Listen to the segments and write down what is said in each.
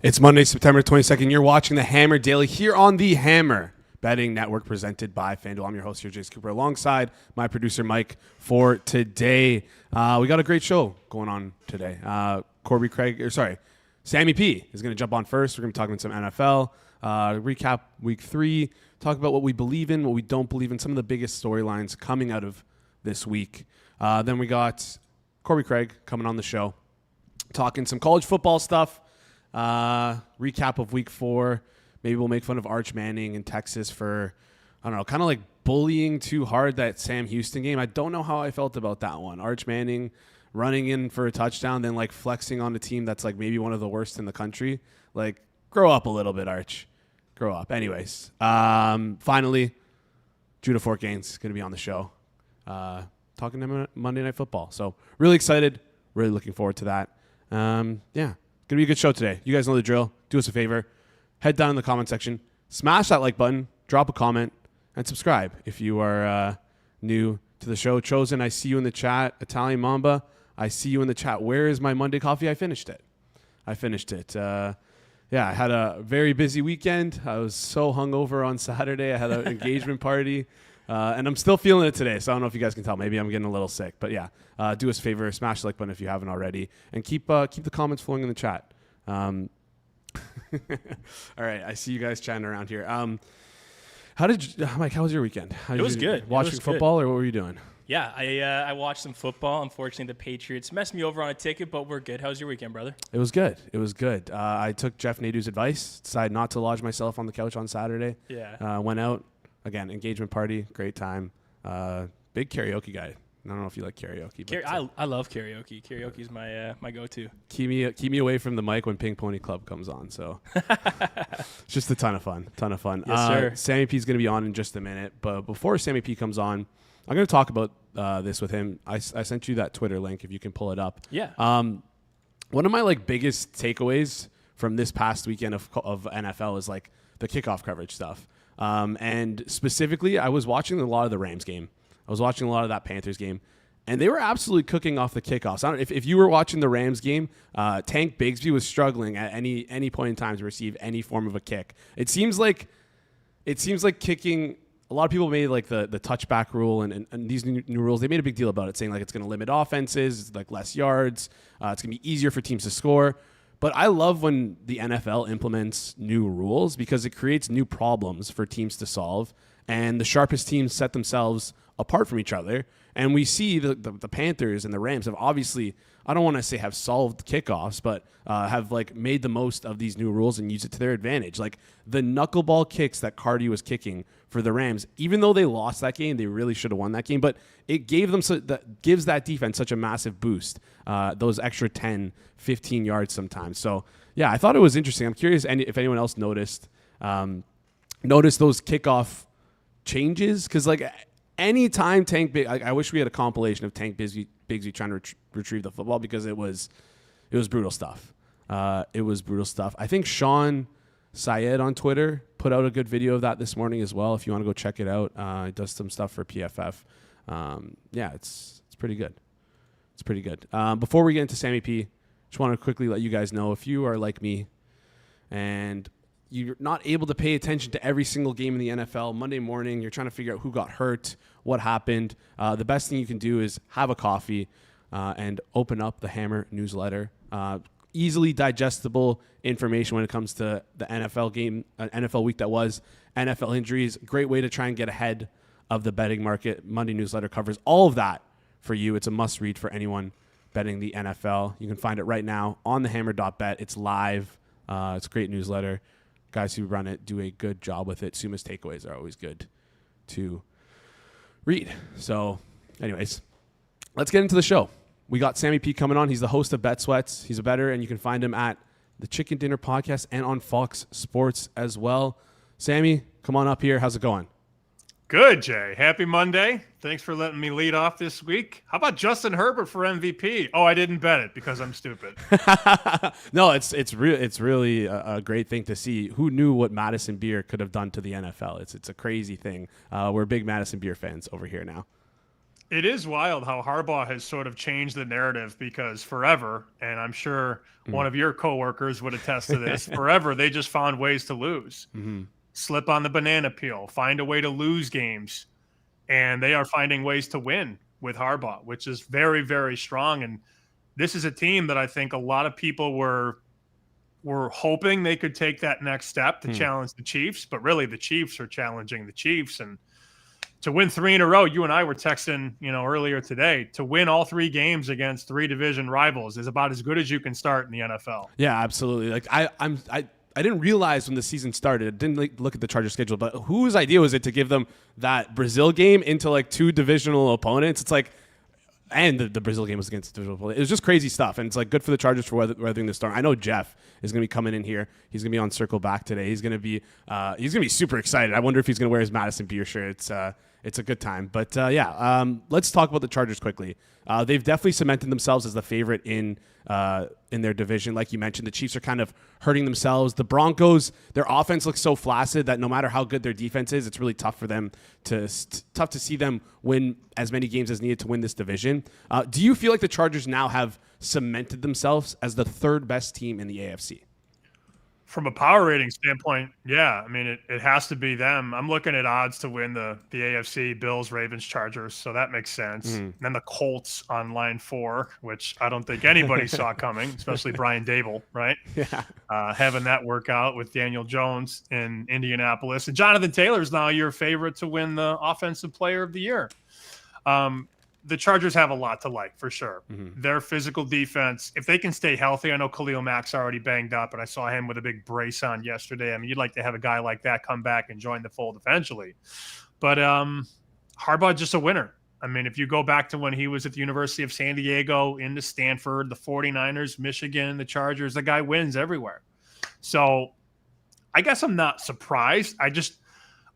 It's Monday, September 22nd. You're watching the Hammer Daily here on the Hammer Betting Network presented by FanDuel. I'm your host here, Jason Cooper, alongside my producer, Mike, for today. We got a great show going on today. Sammy P is going to jump on first. We're going to be talking some NFL, recap week 3, talk about what we believe in, what we don't believe in, some of the biggest storylines coming out of this week. Then we got Corbie Craig coming on the show, talking some college football stuff. Recap of week 4. Maybe we'll make fun of Arch Manning in Texas for, I don't know, kind of like bullying too hard that Sam Houston game. I don't know how I felt about that one. Arch Manning running in for a touchdown, then like flexing on a team that's like maybe one of the worst in the country. Like, grow up a little bit, Arch. Grow up. Anyways, finally, Judah Fortgang's going to be on the show talking to Monday Night Football. So really excited. Really looking forward to that. Going to be a good show today. You guys know the drill. Do us a favor. Head down in the comment section. Smash that like button. Drop a comment. And subscribe if you are new to the show. Chosen, I see you in the chat. Italian Mamba, I see you in the chat. Where is my Monday coffee? I finished it. I had a very busy weekend. I was so hungover on Saturday. I had an engagement party. And I'm still feeling it today, so I don't know if you guys can tell. Maybe I'm getting a little sick. But yeah, do us a favor, smash the like button if you haven't already, and keep the comments flowing in the chat. All right, I see you guys chatting around here. Mike, how was your weekend? It was good. Watching football, or what were you doing? Yeah, I watched some football. Unfortunately, the Patriots messed me over on a ticket, but we're good. How was your weekend, brother? It was good. I took Jeff Nadeau's advice, decided not to lodge myself on the couch on Saturday. Yeah. Went out. Again, engagement party, great time. Big karaoke guy. I don't know if you like karaoke. But I love karaoke. Karaoke is my go-to. Keep me away from the mic when Pink Pony Club comes on. So it's just a ton of fun. Yes, sir. Sammy P's going to be on in just a minute. But before Sammy P comes on, I'm going to talk about this with him. I sent you that Twitter link if you can pull it up. Yeah. One of my biggest takeaways from this past weekend of NFL is like the kickoff coverage stuff. And specifically, I was watching a lot of the Rams game. I was watching a lot of that Panthers game, and they were absolutely cooking off the kickoffs. I don't know if you were watching the Rams game, Tank Bigsby was struggling at any point in time to receive any form of a kick. It seems like kicking. A lot of people made like the touchback rule and these new rules. They made a big deal about it, saying like it's going to limit offenses, like less yards. It's going to be easier for teams to score. But I love when the NFL implements new rules because it creates new problems for teams to solve. And the sharpest teams set themselves apart from each other. And we see the Panthers and the Rams have obviously, I don't want to say have solved kickoffs, but have like made the most of these new rules and used it to their advantage. Like the knuckleball kicks that Cardi was kicking for the Rams, even though they lost that game, they really should have won that game. But it gave them gives that defense such a massive boost. Those extra 10, 15 yards sometimes. So yeah, I thought it was interesting. I'm curious if anyone else noticed those kickoff changes, because like anytime I wish we had a compilation of Tank Bigsby trying to retrieve the football, because it was brutal stuff. It was brutal stuff. I think Sean Syed on Twitter put out a good video of that this morning as well. If you want to go check it out, he does some stuff for PFF. It's pretty good. It's pretty good. Before we get into Sammy P, just want to quickly let you guys know, if you are like me and you're not able to pay attention to every single game in the NFL, Monday morning, you're trying to figure out who got hurt, what happened, the best thing you can do is have a coffee and open up the Hammer newsletter. Easily digestible information when it comes to the NFL game, NFL week that was, NFL injuries. Great way to try and get ahead of the betting market. Monday newsletter covers all of that for you. It's a must read for anyone betting the NFL. You can find it right now on thehammer.bet. It's live. It's a great newsletter. Guys who run it do a good job with it. Suma's takeaways are always good to read. So anyways, let's get into the show. We got Sammy P coming on. He's the host of Bet Sweats. He's a bettor, and you can find him at the Chicken Dinner Podcast and on Fox Sports as well. Sammy, come on up here. How's it going? Good, Jay. Happy Monday. Thanks for letting me lead off this week. How about Justin Herbert for MVP? Oh, I didn't bet it because I'm stupid. No, it's really a great thing to see. Who knew what Madison Beer could have done to the NFL? It's a crazy thing. We're big Madison Beer fans over here now. It is wild how Harbaugh has sort of changed the narrative because forever, and I'm sure one of your coworkers would attest to this, forever they just found ways to lose. Slip on the banana peel, find a way to lose games, and they are finding ways to win with Harbaugh, which is very, very strong. And this is a team that I think a lot of people were hoping they could take that next step to challenge the Chiefs, but really the Chiefs are challenging the Chiefs. And to win 3 in a row, you and I were texting, earlier today, to win all 3 games against 3 division rivals is about as good as you can start in the NFL. Yeah, absolutely. Like I didn't realize when the season started, I didn't look at the Chargers schedule, but whose idea was it to give them that Brazil game into like 2 divisional opponents? It's like, and the Brazil game was against the divisional opponent. It was just crazy stuff, and it's like good for the Chargers for weathering the storm. I know Jeff is going to be coming in here. He's going to be on Circle Back today. He's going to be super excited. I wonder if he's going to wear his Madison Beer shirt. It's a good time. But let's talk about the Chargers quickly. They've definitely cemented themselves as the favorite in their division. Like you mentioned, the Chiefs are kind of hurting themselves. The Broncos, their offense looks so flaccid that no matter how good their defense is, it's really tough for them to see them win as many games as needed to win this division. Do you feel like the Chargers now have cemented themselves as the 3rd best team in the AFC? From a power rating standpoint, yeah. I mean, it has to be them. I'm looking at odds to win the AFC, Bills, Ravens, Chargers, so that makes sense. And then the Colts on line 4, which I don't think anybody saw coming, especially Brian Dable, right? Yeah. Having that work out with Daniel Jones in Indianapolis. And Jonathan Taylor's now your favorite to win the Offensive Player of the Year. The Chargers have a lot to like, for sure. Their physical defense, if they can stay healthy, I know Khalil Mack's already banged up, and I saw him with a big brace on yesterday. I mean, you'd like to have a guy like that come back and join the fold eventually. But Harbaugh just a winner. I mean, if you go back to when he was at the University of San Diego, into Stanford, the 49ers, Michigan, the Chargers, the guy wins everywhere. So I guess I'm not surprised.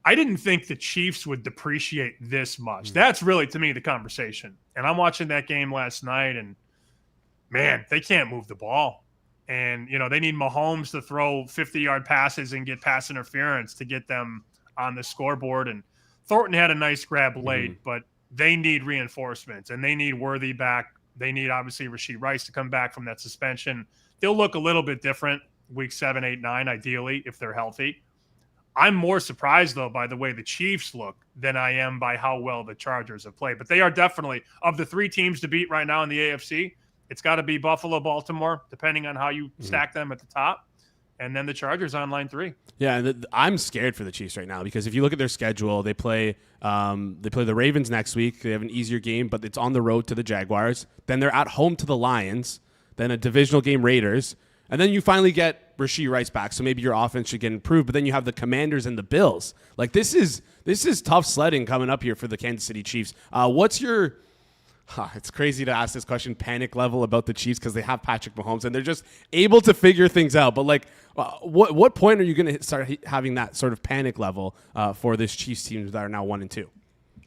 I didn't think the Chiefs would depreciate this much. That's really, to me, the conversation. And I'm watching that game last night, and, man, they can't move the ball. And, they need Mahomes to throw 50-yard passes and get pass interference to get them on the scoreboard. And Thornton had a nice grab late, but they need reinforcements, and they need Worthy back. They need, obviously, Rashee Rice to come back from that suspension. They'll look a little bit different week 7, 8, 9, ideally, if they're healthy. I'm more surprised, though, by the way the Chiefs look than I am by how well the Chargers have played. But they are definitely, of the 3 teams to beat right now in the AFC, it's got to be Buffalo, Baltimore, depending on how you stack them at the top. And then the Chargers on line 3. Yeah, and I'm scared for the Chiefs right now because if you look at their schedule, they play the Ravens next week. They have an easier game, but it's on the road to the Jaguars. Then they're at home to the Lions. Then a divisional game, Raiders. And then you finally get Rashee Rice back, so maybe your offense should get improved. But then you have the Commanders and the Bills. Like this is tough sledding coming up here for the Kansas City Chiefs. What's your? It's crazy to ask this question. Panic level about the Chiefs because they have Patrick Mahomes and they're just able to figure things out. But like, what point are you going to start having that sort of panic level for this Chiefs team that are now 1-2?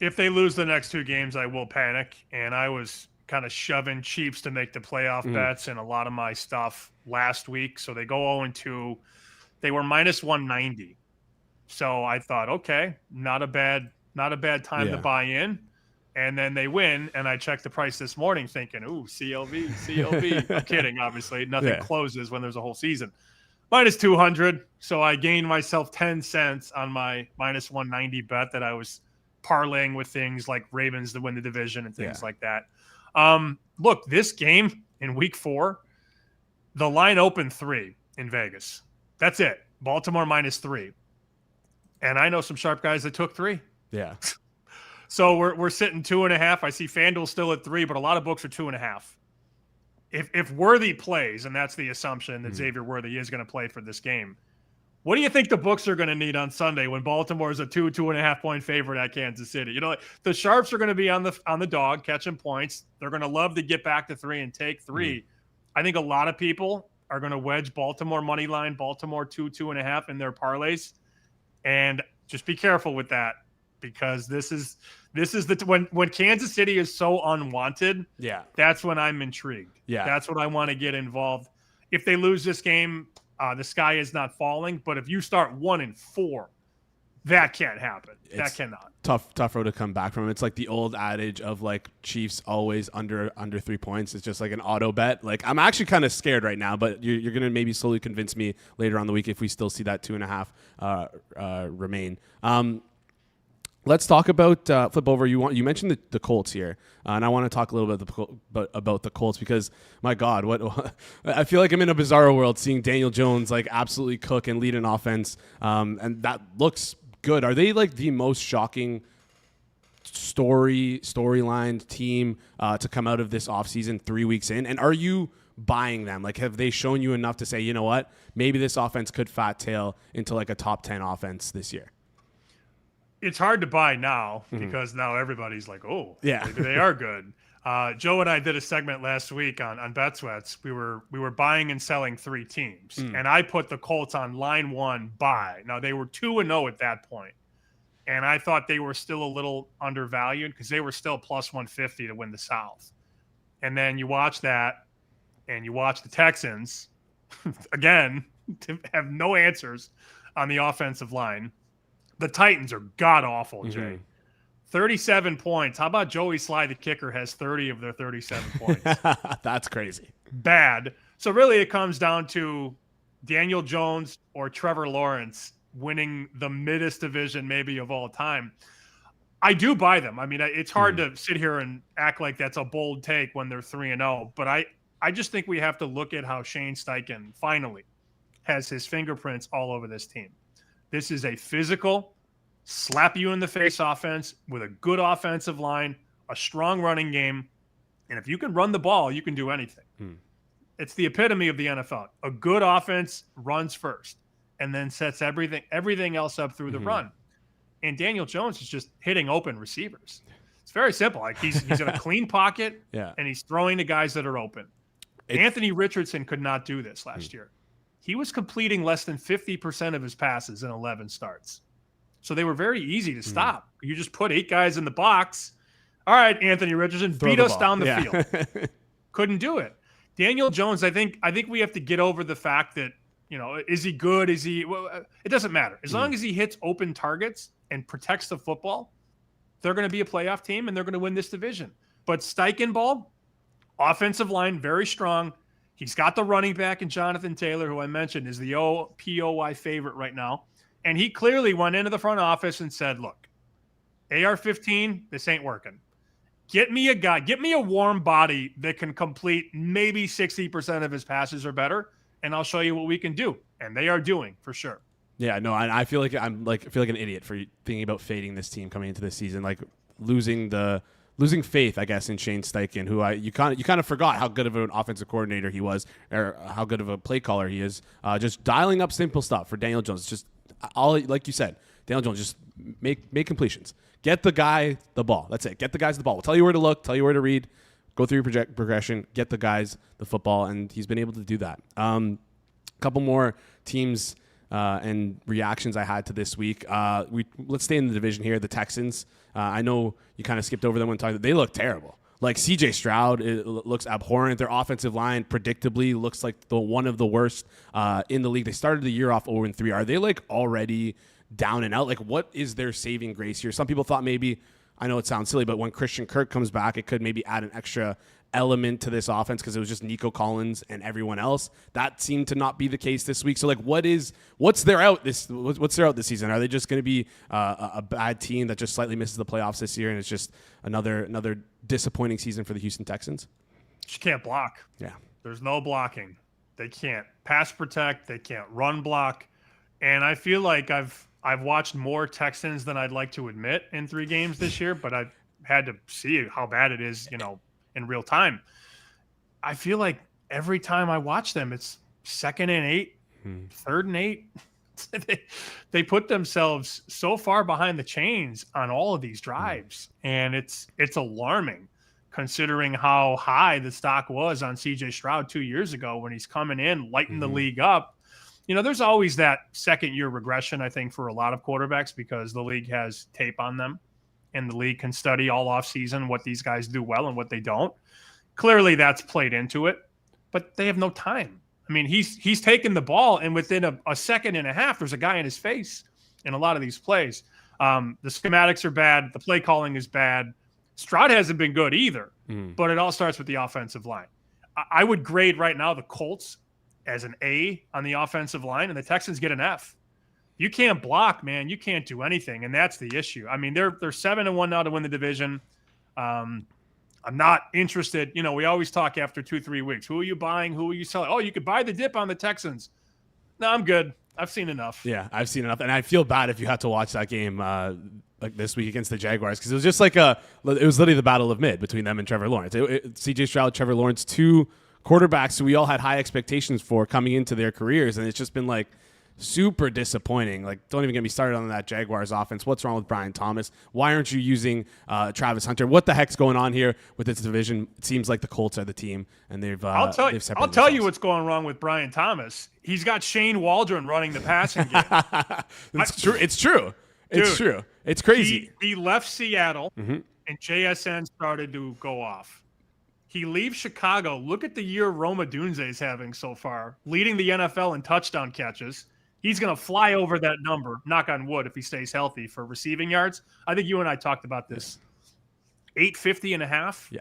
If they lose the next 2 games, I will panic. And I was kind of shoving Chiefs to make the playoff bets in a lot of my stuff last week. So they go 0-2. They were minus 190. So I thought, okay, not a bad time to buy in. And then they win, and I checked the price this morning thinking, ooh, CLV. I'm kidding, obviously. Nothing closes when there's a whole season. Minus 200. So I gained myself 10 cents on my minus 190 bet that I was parlaying with things like Ravens to win the division and things like that. Look, this game in week 4, the line opened 3 in Vegas. That's it. Baltimore minus 3. And I know some sharp guys that took 3. Yeah. So we're sitting 2.5. I see FanDuel still at 3, but a lot of books are 2.5. If Worthy plays, and that's the assumption that Xavier Worthy is going to play for this game, what do you think the books are going to need on Sunday when Baltimore is a 2.5 point favorite at Kansas City? The sharps are going to be on the dog catching points. They're going to love to get back to 3 and take 3. I think a lot of people are going to wedge Baltimore money line, Baltimore 2.5 in their parlays, and just be careful with that because this is when Kansas City is so unwanted. Yeah, that's when I'm intrigued. Yeah, that's when I want to get involved. If they lose this game, the sky is not falling. But if you start 1-4, That can't happen. That cannot. Tough road to come back from. It's like the old adage of like Chiefs always under 3 points. It's just like an auto bet. Like I'm actually kind of scared right now, but you're going to maybe slowly convince me later on the week if we still see that 2.5 remain. Let's talk about flip over. You mentioned the Colts here, and I want to talk a little bit about the Colts because my God, what I feel like I'm in a bizarro world seeing Daniel Jones like absolutely cook and lead an offense, and that looks good. Are they like the most shocking storyline team to come out of this offseason 3 weeks in? And are you buying them? Like, have they shown you enough to say, you know what, maybe this offense could fat tail into like a top 10 offense this year? It's hard to buy now because now everybody's like, oh, yeah, maybe they are good. Joe and I did a segment last week on Bet Sweats. We were buying and selling 3 teams, and I put the Colts on line 1 buy. Now they were 2-0 at that point, and I thought they were still a little undervalued because they were still plus 150 to win the South. And then you watch that, and you watch the Texans again to have no answers on the offensive line. The Titans are god awful, Jay. 37 points. How about Joey Sly, the kicker, has 30 of their 37 points? That's crazy. Bad. So really it comes down to Daniel Jones or Trevor Lawrence winning the middest division maybe of all time. I do buy them. I mean, it's hard to sit here and act like that's a bold take when they're 3-0, but I just think we have to look at how Shane Steichen finally has his fingerprints all over this team. This is a physical, slap-you-in-the-face offense with a good offensive line, a strong running game, and if you can run the ball, you can do anything. It's the epitome of the NFL. A good offense runs first and then sets everything else up through the run. And Daniel Jones is just hitting open receivers. It's very simple. Like he's in a clean pocket, and he's throwing to guys that are open. Anthony Richardson could not do this last year. He was completing less than 50% of his passes in 11 starts. So they were very easy to stop. You just put 8 guys in the box. All right, Anthony Richardson, beat us down the field. Couldn't do it. Daniel Jones, I think we have to get over the fact that, you know, is he good? Is he? Well, it doesn't matter. As long as he hits open targets and protects the football, they're going to be a playoff team and they're going to win this division. But Steichen ball, offensive line, very strong. He's got the running back in Jonathan Taylor, who I mentioned is the POY favorite right now. And he clearly went into the front office and said, look, AR-15, this ain't working. Get me a guy, get me a warm body that can complete maybe 60% of his passes or better, and I'll show you what we can do. And they are doing, for sure. Yeah, no, I feel like I feel like an idiot for thinking about fading this team coming into this season, like losing faith, I guess, in Shane Steichen, who you kind of forgot how good of an offensive coordinator he was, or how good of a play caller he is. Just dialing up simple stuff for Daniel Jones. Just all, like you said, Daniel Jones, just make completions. Get the guy the ball. That's it. Get the guys the ball. We'll tell you where to look, tell you where to read, go through your progression, get the guys the football, and he's been able to do that. A couple more teams and reactions I had to this week. Let's stay in the division here. The Texans. I know you kind of skipped over them when talking. They look terrible. Like C.J. Stroud, it looks abhorrent. Their offensive line predictably looks like one of the worst in the league. They started the year off 0-3. Are they like already down and out? Like, what is their saving grace here? Some people thought maybe, I know it sounds silly, but when Christian Kirk comes back, it could maybe add an extra element to this offense because it was just Nico Collins and everyone else. That seemed to not be the case this week. So like, what's their out this season? Are they just going to be a bad team that just slightly misses the playoffs this year, and it's just another disappointing season for the Houston Texans? You can't block. Yeah, there's no blocking. They can't pass protect. They can't run block. And I feel like I've watched more Texans than I'd like to admit in 3 games this year, but I've had to see how bad it is, you know, in real time. I feel like every time I watch them, it's 2nd and 8, 3rd and 8. They put themselves so far behind the chains on all of these drives, and it's alarming considering how high the stock was on C.J. Stroud 2 years ago when he's coming in, lighting the league up. You know, there's always that second-year regression, I think, for a lot of quarterbacks because the league has tape on them, and the league can study all offseason what these guys do well and what they don't. Clearly, that's played into it, but they have no time. I mean, he's taken the ball, and within a second and a half, there's a guy in his face. in a lot of these plays. The schematics are bad. The play calling is bad. Stroud hasn't been good either, but it all starts with the offensive line. I would grade right now the Colts as an A on the offensive line, and the Texans get an F. You can't block, man. You can't do anything, and that's the issue. I mean, they're 7-1 now to win the division. I'm not interested. You know, we always talk after 2-3 weeks. Who are you buying? Who are you selling? Oh, you could buy the dip on the Texans. No, I'm good. I've seen enough. Yeah, I've seen enough, and I feel bad if you had to watch that game like this week against the Jaguars, because it was just like it was literally the battle of mid between them and Trevor Lawrence. CJ Stroud, Trevor Lawrence, two quarterbacks who we all had high expectations for coming into their careers, and it's just been like super disappointing. Like, don't even get me started on that Jaguars offense. What's wrong with Brian Thomas? Why aren't you using Travis Hunter? What the heck's going on here with this division? It seems like the Colts are the team, and they've I'll tell you what's going wrong with Brian Thomas. He's got Shane Waldron running the passing game. It's true. It's true. It's Dude, true. It's crazy. He left Seattle, and JSN started to go off. He leaves Chicago. Look at the year Roma Dunze's having so far, leading the NFL in touchdown catches. He's going to fly over that number, knock on wood, if he stays healthy, for receiving yards. I think you and I talked about this. 850 and a half. Yeah.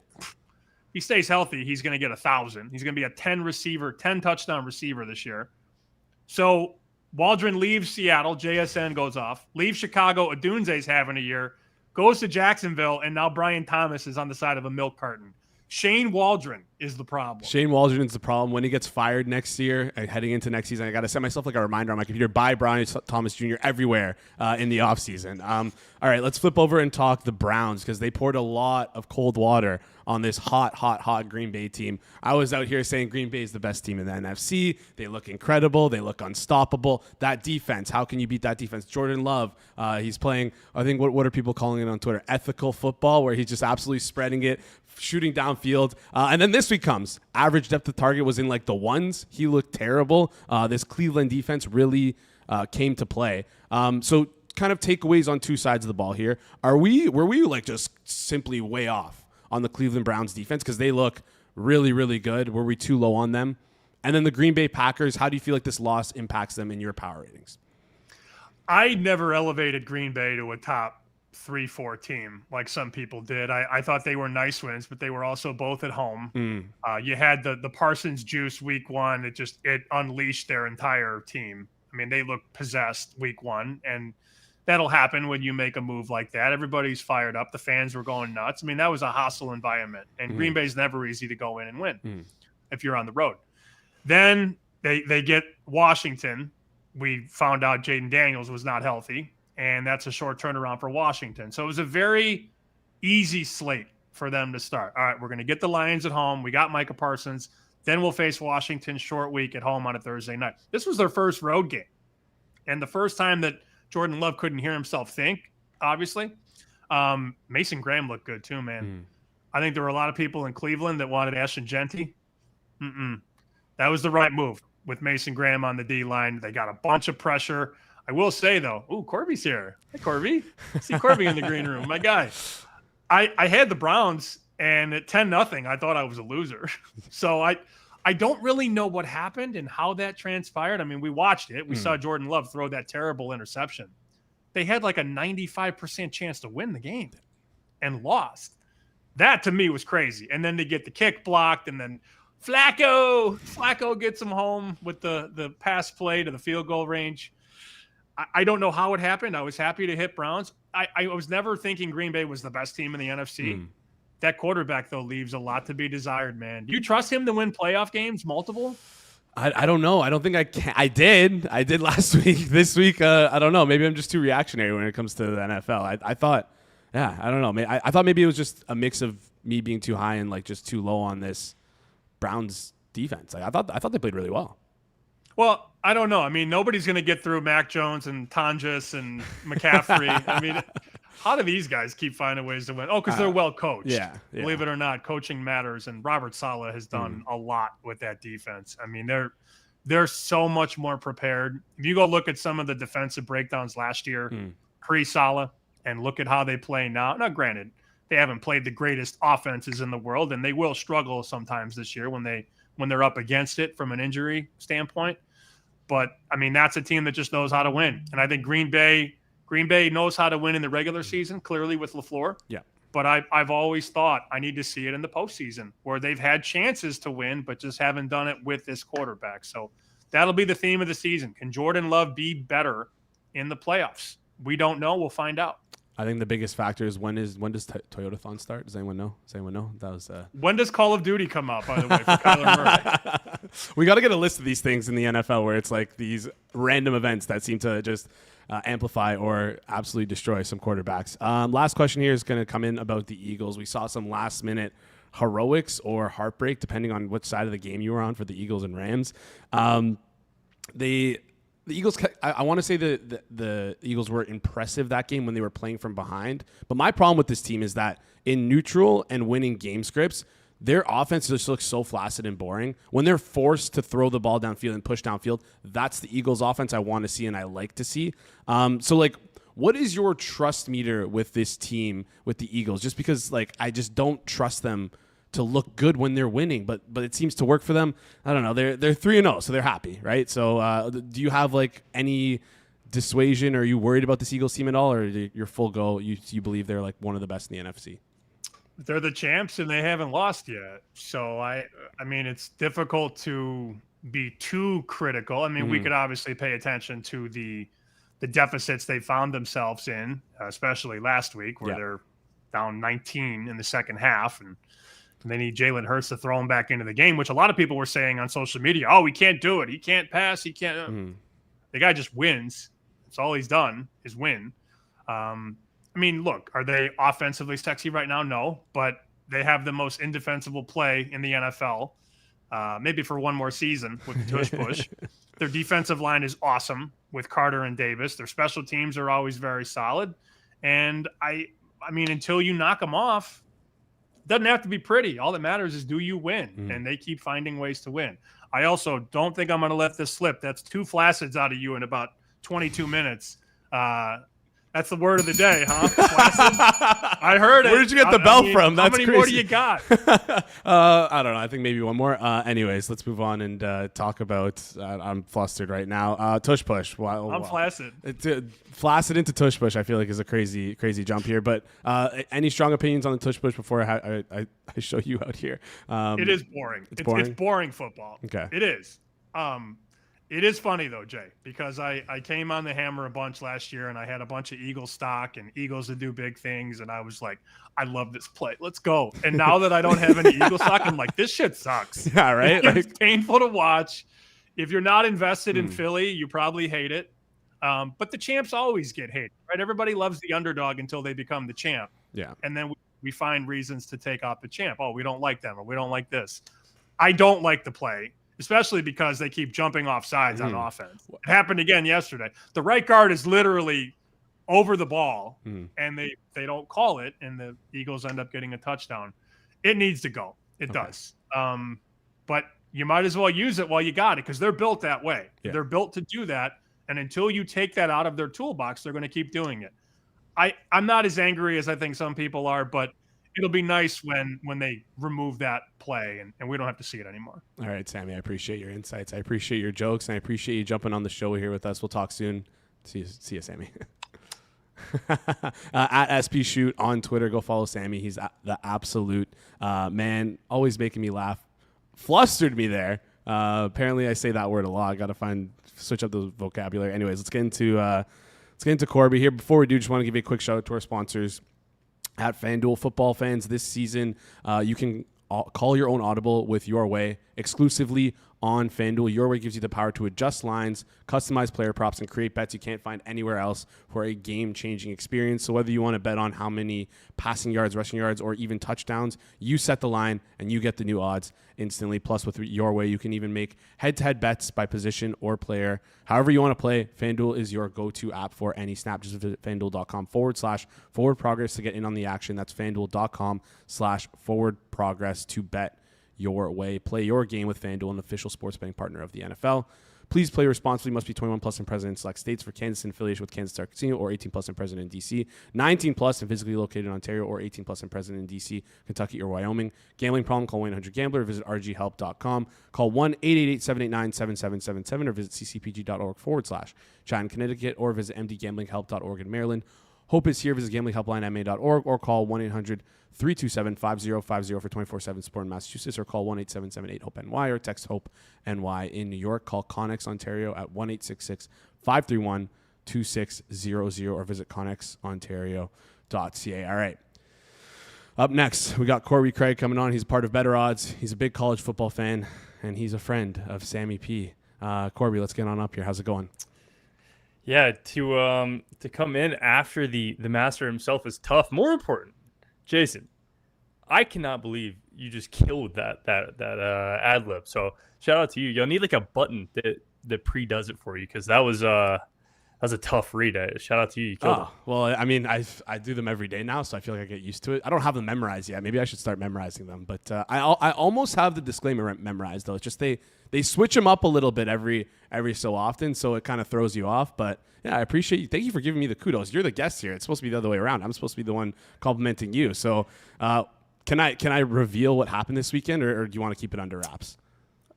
He stays healthy, he's going to get 1,000. He's going to be a 10 touchdown receiver this year. So Waldron leaves Seattle. JSN goes off. Leaves Chicago. Odunze's having a year. Goes to Jacksonville, and now Brian Thomas is on the side of a milk carton. Shane Waldron is the problem. Shane Waldron is the problem. When he gets fired next year, heading into next season, I got to set myself like a reminder on my computer. Buy Brian Thomas Jr. everywhere in the offseason. All right, let's flip over and talk the Browns, because they poured a lot of cold water on this hot Green Bay team. I was out here saying Green Bay is the best team in the NFC. They look incredible. They look unstoppable. That defense, how can you beat that defense? Jordan Love, he's playing, I think, what are people calling it on Twitter? Ethical football, where he's just absolutely spreading it, shooting downfield. And then this week comes. Average depth of target was in like the ones. He looked terrible. This Cleveland defense really came to play. So kind of takeaways on two sides of the ball here. Were we like just simply way off on the Cleveland Browns defense, because they look really, really good? Were we too low on them? And then the Green Bay Packers, how do you feel like this loss impacts them in your power ratings? I never elevated Green Bay to a top 3-4 team like some people did. I thought they were nice wins, but they were also both at home. You had the Parsons juice week one. It unleashed their entire team. I mean, they looked possessed week one, and that'll happen when you make a move like that. Everybody's fired up. The fans were going nuts. I mean, that was a hostile environment, and Green Bay's never easy to go in and win if you're on the road. Then they get Washington. We found out Jaden Daniels was not healthy, and that's a short turnaround for Washington. So it was a very easy slate for them to start. All right, we're going to get the Lions at home. We got Micah Parsons. Then we'll face Washington short week at home on a Thursday night. This was their first road game, and the first time that Jordan Love couldn't hear himself think, obviously. Mason Graham looked good too, man. I think there were a lot of people in Cleveland that wanted Ashton Genty. That was the right move with Mason Graham on the D-line. They got a bunch of pressure. I will say, though, Corbie's here. Hey, Corbie. See Corbie in the green room, my guy. I had the Browns, and at 10-0, I thought I was a loser. So I don't really know what happened and how that transpired. I mean, we watched it. We saw Jordan Love throw that terrible interception. They had like a 95% chance to win the game and lost. That, to me, was crazy. And then they get the kick blocked, and then Flacco gets them home with the pass play to the field goal range. I don't know how it happened. I was happy to hit Browns. I was never thinking Green Bay was the best team in the NFC. That quarterback, though, leaves a lot to be desired, man. Do you trust him to win playoff games, multiple? I don't know. I don't think I can. I did last week. This week, I don't know. Maybe I'm just too reactionary when it comes to the NFL. I thought, I don't know. I thought maybe it was just a mix of me being too high and like just too low on this Browns defense. Like, I thought they played really well. Well, I don't know. I mean, nobody's going to get through Mac Jones and Tonjes and McCaffrey. I mean, how do these guys keep finding ways to win? Oh, because they're well coached. Yeah. Believe it or not, coaching matters, and Robert Saleh has done a lot with that defense. I mean, they're so much more prepared. If you go look at some of the defensive breakdowns last year, pre-Saleh, and look at how they play now. Now, granted, they haven't played the greatest offenses in the world, and they will struggle sometimes this year when they're up against it from an injury standpoint. But, I mean, that's a team that just knows how to win. And I think Green Bay Green Bay knows how to win in the regular season, clearly with LaFleur. Yeah. But I've always thought I need to see it in the postseason where they've had chances to win, but just haven't done it with this quarterback. So that'll be the theme of the season. Can Jordan Love be better in the playoffs? We don't know. We'll find out. I think the biggest factor is when does Toyotathon start? Does anyone know? That was when does Call of Duty come out, by the way, for Kyler Murray? We got to get a list of these things in the NFL where it's like these random events that seem to just amplify or absolutely destroy some quarterbacks. Last question here is going to come in about the Eagles. We saw some last minute heroics or heartbreak, depending on which side of the game you were on, for the Eagles and Rams. The Eagles, I want to say the Eagles were impressive that game when they were playing from behind. But my problem with this team is that in neutral and winning game scripts, their offense just looks so flaccid and boring. When they're forced to throw the ball downfield and push downfield, that's the Eagles offense I want to see and I like to see. So, like, what is your trust meter with this team, with the Eagles? Just because, like, I just don't trust them to look good when they're winning, but it seems to work for them. I don't know. They're 3-0, so they're happy, right? So do you have like any dissuasion? Or are you worried about this Eagles team at all, or you're full go? You believe they're like one of the best in the NFC? They're the champs and they haven't lost yet. So I mean, it's difficult to be too critical. I mean, we could obviously pay attention to the deficits they found themselves in, especially last week where they're down 19 in the second half and they need Jalen Hurts to throw him back into the game, which a lot of people were saying on social media, oh, he can't do it. He can't pass. He can't. The guy just wins. That's all he's done is win. I mean, look, are they offensively sexy right now? No, but they have the most indefensible play in the NFL, maybe for one more season with the tush push. Their defensive line is awesome with Carter and Davis. Their special teams are always very solid. And I mean, until you knock them off, doesn't have to be pretty. All that matters is do you win? And they keep finding ways to win. I also don't think I'm going to let this slip. That's 2 flacids out of you in about 22 minutes. That's the word of the day, huh? Flaccid? I heard it. Where did you get the bell from? That's how many crazy. more do you got? I don't know. I think maybe one more. Anyways, let's move on and talk about. I'm flustered right now. Tush push. Wow. I'm flaccid. Flaccid into tush push. I feel like is a crazy jump here. But any strong opinions on the tush push before I show you out here? It is boring. It's boring. It's boring football. Okay. It is. It is funny, though, Jay, because I came on the hammer a bunch last year, and I had a bunch of Eagles stock and Eagles that do big things, and I was like, I love this play. Let's go. And now that I don't have any Eagles stock, I'm like, this shit sucks. Yeah, right? It's painful to watch. If you're not invested in Philly, you probably hate it. But the champs always get hated, right? Everybody loves the underdog until they become the champ. Yeah. And then we find reasons to take off the champ. Oh, we don't like them, or we don't like this. I don't like the play, especially because they keep jumping off sides on offense. It happened again yesterday. The right guard is literally over the ball, and they don't call it, and the Eagles end up getting a touchdown. It needs to go. It does. But you might as well use it while you got it because they're built that way. Yeah. They're built to do that, and until you take that out of their toolbox, they're going to keep doing it. I'm not as angry as I think some people are, but it'll be nice when they remove that play and we don't have to see it anymore. All right, Sammy, I appreciate your insights. I appreciate your jokes, and I appreciate you jumping on the show here with us. We'll talk soon. See you, Sammy. At SP Shoot on Twitter. Go follow Sammy. He's the absolute man, always making me laugh. Flustered me there. Apparently I say that word a lot. I got to switch up the vocabulary. Anyways, let's get into Corbie here. Before we do, just want to give you a quick shout out to our sponsors at FanDuel. Football fans, this season you can call your own audible with Your Way exclusively on FanDuel. Your Way gives you the power to adjust lines, customize player props, and create bets you can't find anywhere else for a game-changing experience. So whether you want to bet on how many passing yards, rushing yards, or even touchdowns, you set the line and you get the new odds instantly. Plus, with Your Way, you can even make head-to-head bets by position or player. However you want to play, FanDuel is your go-to app for any snap. Just visit FanDuel.com/forward progress to get in on the action. That's FanDuel.com/forward progress to bet your way. Play your game with FanDuel, an official sports betting partner of the NFL. Please play responsibly. Must be 21 plus and present in select states. For Kansas, in affiliation with Kansas Star Casino, or 18 plus and present in D.C. 19 plus and physically located in Ontario, or 18 plus and present in D.C., Kentucky, or Wyoming. Gambling problem? Call 1-800-GAMBLER. Visit rghelp.com. Call 1-888-789-7777 or visit ccpg.org/China, Connecticut, or visit mdgamblinghelp.org in Maryland. Hope is here. Visit gamblinghelplinema.org or call 1-800-327-5050 for 24/7 support in Massachusetts, or call 1-877-8-HOPE-NY or text HOPE-NY in New York. Call Connex Ontario at 1-866-531-2600 or visit connexontario.ca. All right. Up next, we got Corbie Craig coming on. He's part of Better Odds. He's a big college football fan, and he's a friend of Sammy P. Corbie, let's get on up here. How's it going? Yeah, to come in after the master himself is tough. More important, Jason, I cannot believe you just killed that ad lib. So shout out to you. You'll need like a button that pre-does it for you, because that was a tough read. Shout out to you. You killed it. Well, I mean, I do them every day now, so I feel like I get used to it. I don't have them memorized yet. Maybe I should start memorizing them. But I almost have the disclaimer memorized, though. It's just they switch them up a little bit every so often, so it kind of throws you off. But yeah, I appreciate you. Thank you for giving me the kudos. You're the guest here. It's supposed to be the other way around. I'm supposed to be the one complimenting you. So can I reveal what happened this weekend, or do you want to keep it under wraps?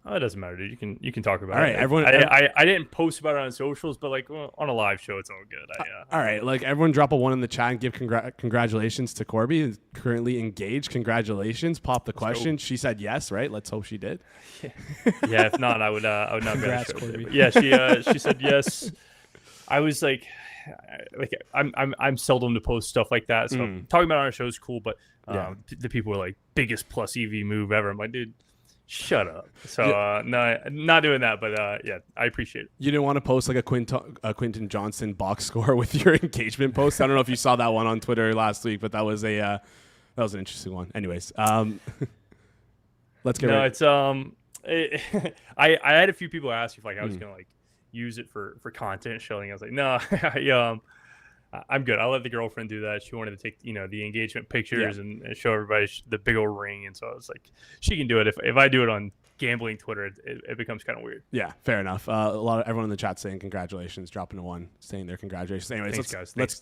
Oh, it doesn't matter, dude. You can talk about it. All right, everyone. I didn't post about it on socials, but like on a live show, it's all good. All right, like everyone, drop a 1 in the chat and give congratulations to Corbie. Is currently engaged. Congratulations. Pop the question. She said yes, right? Let's hope she did. Yeah. If not, I would not Congrats, be on the show. Corbie. Yeah, she said yes. I was like I'm seldom to post stuff like that. So talking about it on our show is cool, but the people were like, biggest plus EV move ever. I'm like, dude, shut up. So no, not doing that, but yeah, I appreciate it. You didn't want to post like a Quentin Johnson box score with your engagement post? I don't know if you saw that one on Twitter last week, but that was an interesting one. Anyways, let's get no, right. It's I had a few people ask if like I was gonna like use it for content showing. I was like, no, I'm good. I'll let the girlfriend do that. She wanted to take, the engagement pictures and show everybody the big old ring. And so I was like, she can do it. If I do it on gambling Twitter, it becomes kind of weird. Yeah, fair enough. Everyone in the chat saying congratulations, dropping a 1, saying their congratulations. Anyways, thanks, guys. Thanks.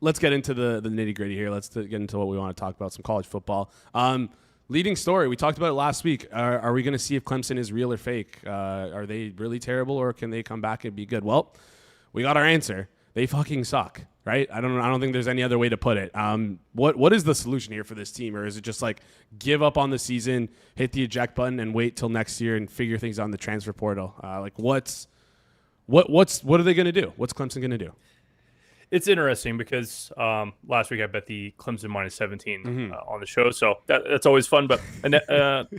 Let's get into the nitty gritty here. Let's get into what we want to talk about, some college football. Leading story, we talked about it last week. Are we going to see if Clemson is real or fake? Are they really terrible, or can they come back and be good? Well, we got our answer. They fucking suck, right? I don't think there's any other way to put it. What is the solution here for this team, or is it just like give up on the season, hit the eject button, and wait till next year and figure things out in the transfer portal? What are they going to do? What's Clemson going to do? It's interesting because last week I bet the Clemson minus 17 on the show, so that's always fun. But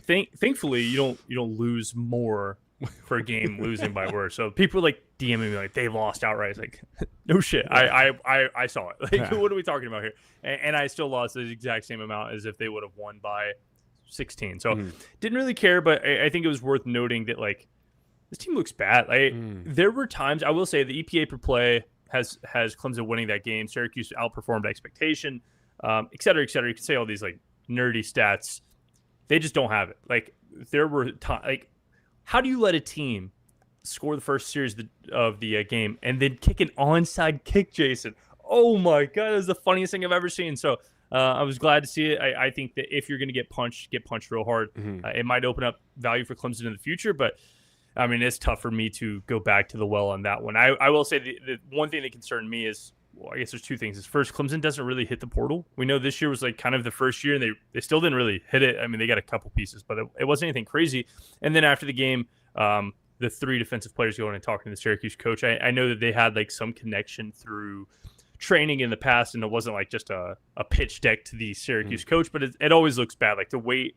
thankfully, you don't lose more for a game losing by worse. So people are like DMing me like they lost outright. It's like, no shit. I saw it. Like, what are we talking about here? And I still lost the exact same amount as if they would have won by 16. So didn't really care, but I think it was worth noting that like this team looks bad. Like there were times, I will say, the EPA per play has Clemson winning that game. Syracuse outperformed expectation, et cetera, et cetera. You can say all these like nerdy stats. They just don't have it. Like there were like, how do you let a team score the first series of the game and then kick an onside kick, Jason? Oh my God, that's the funniest thing I've ever seen. So I was glad to see it. I think that if you're going to get punched real hard. It might open up value for Clemson in the future, but I mean, it's tough for me to go back to the well on that one. I will say the one thing that concerned me is, well, I guess there's two things. Is first, Clemson doesn't really hit the portal. We know this year was like kind of the first year, and they still didn't really hit it. I mean, they got a couple pieces, but it wasn't anything crazy. And then after the game, the 3 defensive players going and talking to the Syracuse coach, I know that they had like some connection through training in the past, and it wasn't like just a pitch deck to the Syracuse coach, but it always looks bad. Like the wait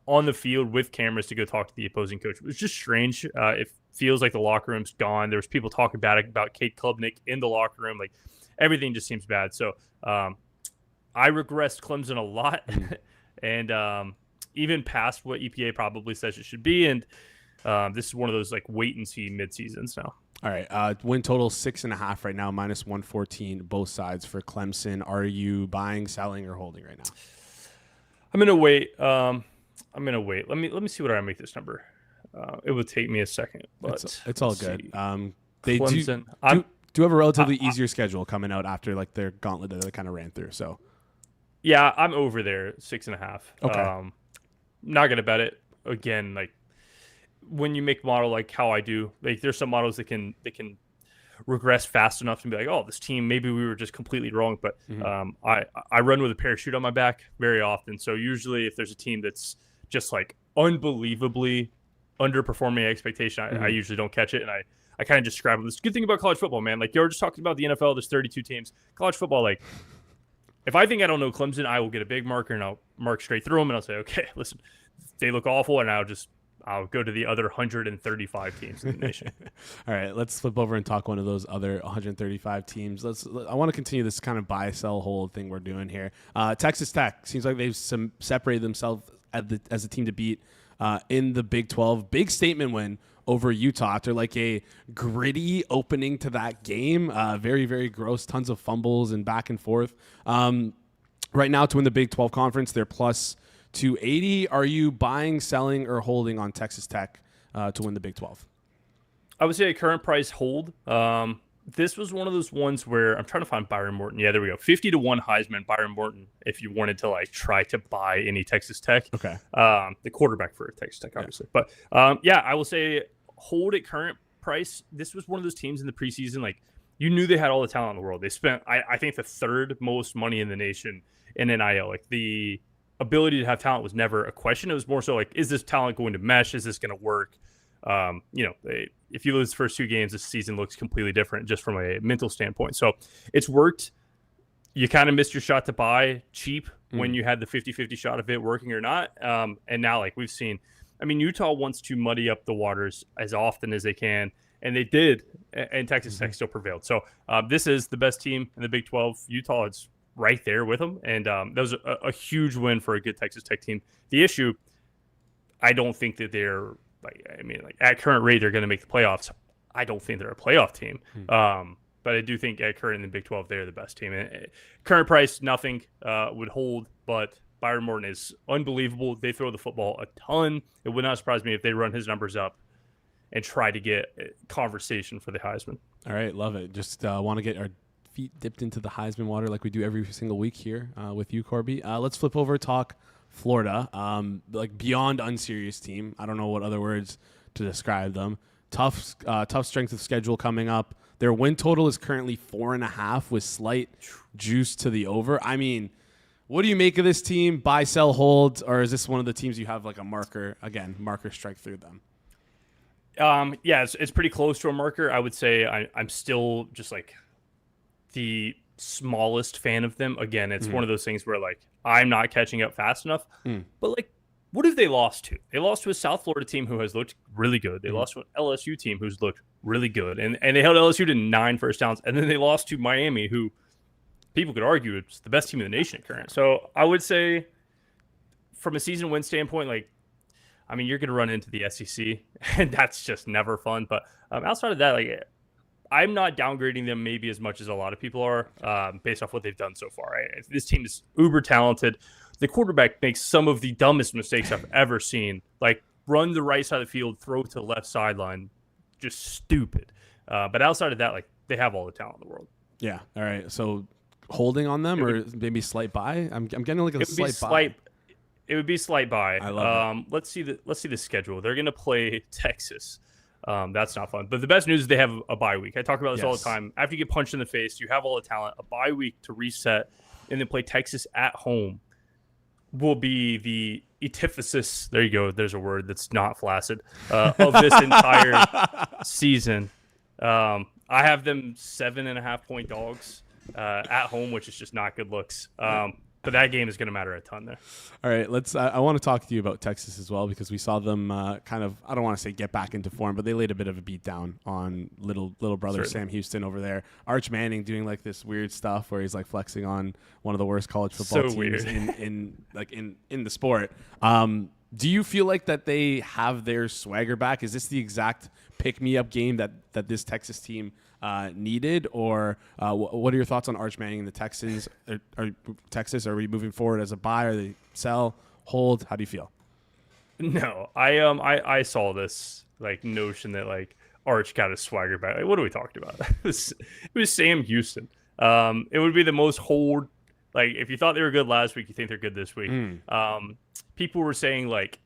on the field with cameras to go talk to the opposing coach. It was just strange. It feels like the locker room's gone. There was people talking about Kate Klubnik in the locker room. Like everything just seems bad. So I regressed Clemson a lot and even past what EPA probably says it should be. And this is one of those like wait and see mid-seasons now. All right. Win total 6.5 right now, minus 114, both sides for Clemson. Are you buying, selling, or holding right now? I'm going to wait. I'm gonna wait. Let me see what I make this number. It would take me a second, but it's all good. See. They Clemson. do have a relatively easier schedule coming out after like their gauntlet that they kind of ran through. So yeah, I'm over there 6.5. Okay. Not gonna bet it again. Like when you make model like how I do, like there's some models that can regress fast enough to be like, oh, this team, maybe we were just completely wrong. But I run with a parachute on my back very often. So usually if there's a team that's just like unbelievably underperforming expectation, I usually don't catch it. And I kind of just describe it. This good thing about college football, man. Like you were just talking about the NFL, there's 32 teams. College football, like if I think I don't know Clemson, I will get a big marker and I'll mark straight through them and I'll say, okay, listen, they look awful, and I'll go to the other 135 teams in the nation. All right, let's flip over and talk one of those other 135 teams. I want to continue this kind of buy, sell, hold thing we're doing here. Texas Tech seems like they've separated themselves as a team to beat in the Big 12. Big statement win over Utah after like a gritty opening to that game. Very, very gross, tons of fumbles and back and forth. Right now to win the Big 12 conference, they're plus 280. Are you buying, selling, or holding on Texas Tech to win the Big 12? I would say a current price hold. This was one of those ones where I'm trying to find Byron Morton. Yeah, there we go. 50-1 Heisman, Byron Morton, if you wanted to like try to buy any Texas Tech. Okay. The quarterback for Texas Tech, obviously. Yeah. But yeah, I will say hold at current price. This was one of those teams in the preseason, like you knew they had all the talent in the world. They spent, I think, the third most money in the nation in NIL. Like the ability to have talent was never a question. It was more so like, is this talent going to mesh? Is this going to work? If you lose the first two games, this season looks completely different just from a mental standpoint. So it's worked. You kind of missed your shot to buy cheap when you had the 50-50 shot of it working or not. And now, like we've seen, I mean, Utah wants to muddy up the waters as often as they can, and they did, and Texas Tech still prevailed. So this is the best team in the Big 12. Utah is right there with them, and that was a huge win for a good Texas Tech team. The issue, I don't think that they're at current rate they're going to make the playoffs. I don't think they're a playoff team, but I do think at current in the Big 12 they're the best team. And current price, nothing would hold, but Byron Morton is unbelievable. They throw the football a ton. It would not surprise me if they run his numbers up and try to get conversation for the Heisman. All right, love it. Just want to get our feet dipped into the Heisman water like we do every single week here with you, Corbie. Let's flip over, talk Florida. Like beyond unserious team. I don't know what other words to describe them. Tough strength of schedule coming up. Their win total is currently 4.5 with slight juice to the over. I mean, what do you make of this team? Buy, sell, hold, or is this one of the teams you have like a marker strike through them? Yeah, it's pretty close to a marker. I would say I'm still just like the smallest fan of them. Again, it's one of those things where like I'm not catching up fast enough. But like, what have they lost to? They lost to a South Florida team who has looked really good. They lost to an LSU team who's looked really good. And they held LSU to 9 first downs. And then they lost to Miami, who people could argue it's the best team in the nation current. So I would say from a season win standpoint, like, I mean, you're going to run into the SEC, and that's just never fun. But outside of that, like, I'm not downgrading them maybe as much as a lot of people are based off what they've done so far. Right? This team is uber talented. The quarterback makes some of the dumbest mistakes I've ever seen. Like, run the right side of the field, throw to the left sideline. Just stupid. But outside of that, like, they have all the talent in the world. Yeah. All right. So holding on them or maybe slight buy? I'm getting like a slight buy. It would be slight buy. I love it. Let's see the schedule. They're going to play Texas. That's not fun. But the best news is they have a bye week. I talk about this all the time. After you get punched in the face, you have all the talent. A bye week to reset and then play Texas at home will be the antithesis. There you go. There's a word that's not flaccid of this entire season. I have them 7.5 point dogs at home, which is just not good looks. But that game is going to matter a ton there. All right, let's. I want to talk to you about Texas as well because we saw them kind of. I don't want to say get back into form, but they laid a bit of a beat down on little brother Sam Houston over there. Arch Manning doing like this weird stuff where he's like flexing on one of the worst college football teams in the sport. Do you feel like that they have their swagger back? Is this the exact pick-me-up game that this Texas team needed? Or what are your thoughts on Arch Manning and the Texans? Texas, are we moving forward as a buy? Are they sell, hold? How do you feel? No, I saw this like notion that like Arch got his swagger back. Like, what are we talking about? It was Sam Houston. It would be the most hold. Like if you thought they were good last week, you think they're good this week. People were saying like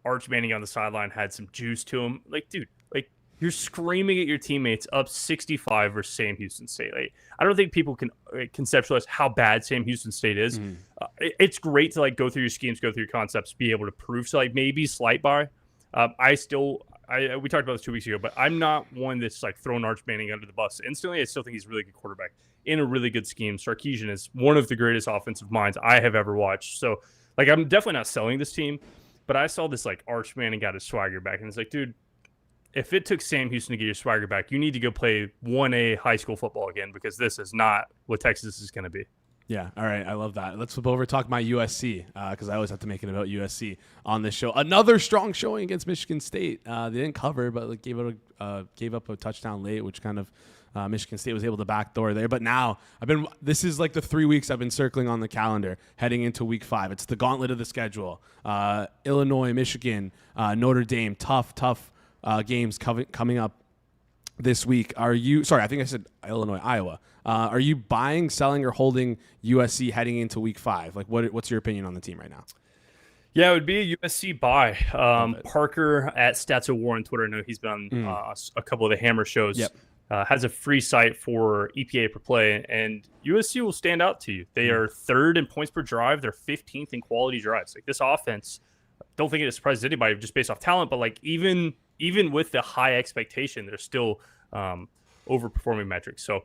Arch Manning on the sideline had some juice to him. Like, dude, like you're screaming at your teammates up 65 versus Sam Houston State. Like, I don't think people can conceptualize how bad Sam Houston State is. It's great to like go through your schemes, go through your concepts, be able to prove. So like maybe slight buy. We talked about this 2 weeks ago, but I'm not one that's like throwing Arch Manning under the bus instantly. I still think he's a really good quarterback in a really good scheme. Sarkisian is one of the greatest offensive minds I have ever watched. So like I'm definitely not selling this team, but I saw this like Arch Manning got his swagger back, and it's like, dude, if it took Sam Houston to get your swagger back, you need to go play 1A high school football again, because this is not what Texas is going to be. Yeah. All right. I love that. Let's flip over and talk my USC, because I always have to make it about USC on this show. Another strong showing against Michigan State. They didn't cover, but like gave up a touchdown late, which kind of Michigan State was able to backdoor there. But now this is like the 3 weeks I've been circling on the calendar heading into week 5. It's the gauntlet of the schedule. Illinois, Michigan, Notre Dame, tough games coming up this week. I think I said Illinois, Iowa. Are you buying, selling, or holding USC heading into week 5? Like, what's your opinion on the team right now? Yeah, it would be a USC buy. Parker at Stats of War on Twitter, I know he's been on a couple of the Hammer shows. Yep. Has a free site for EPA per play, and USC will stand out to you. They are 3rd in points per drive. They're 15th in quality drives. Like this offense, don't think it surprises anybody just based off talent, but like even with the high expectation, they're still overperforming metrics. So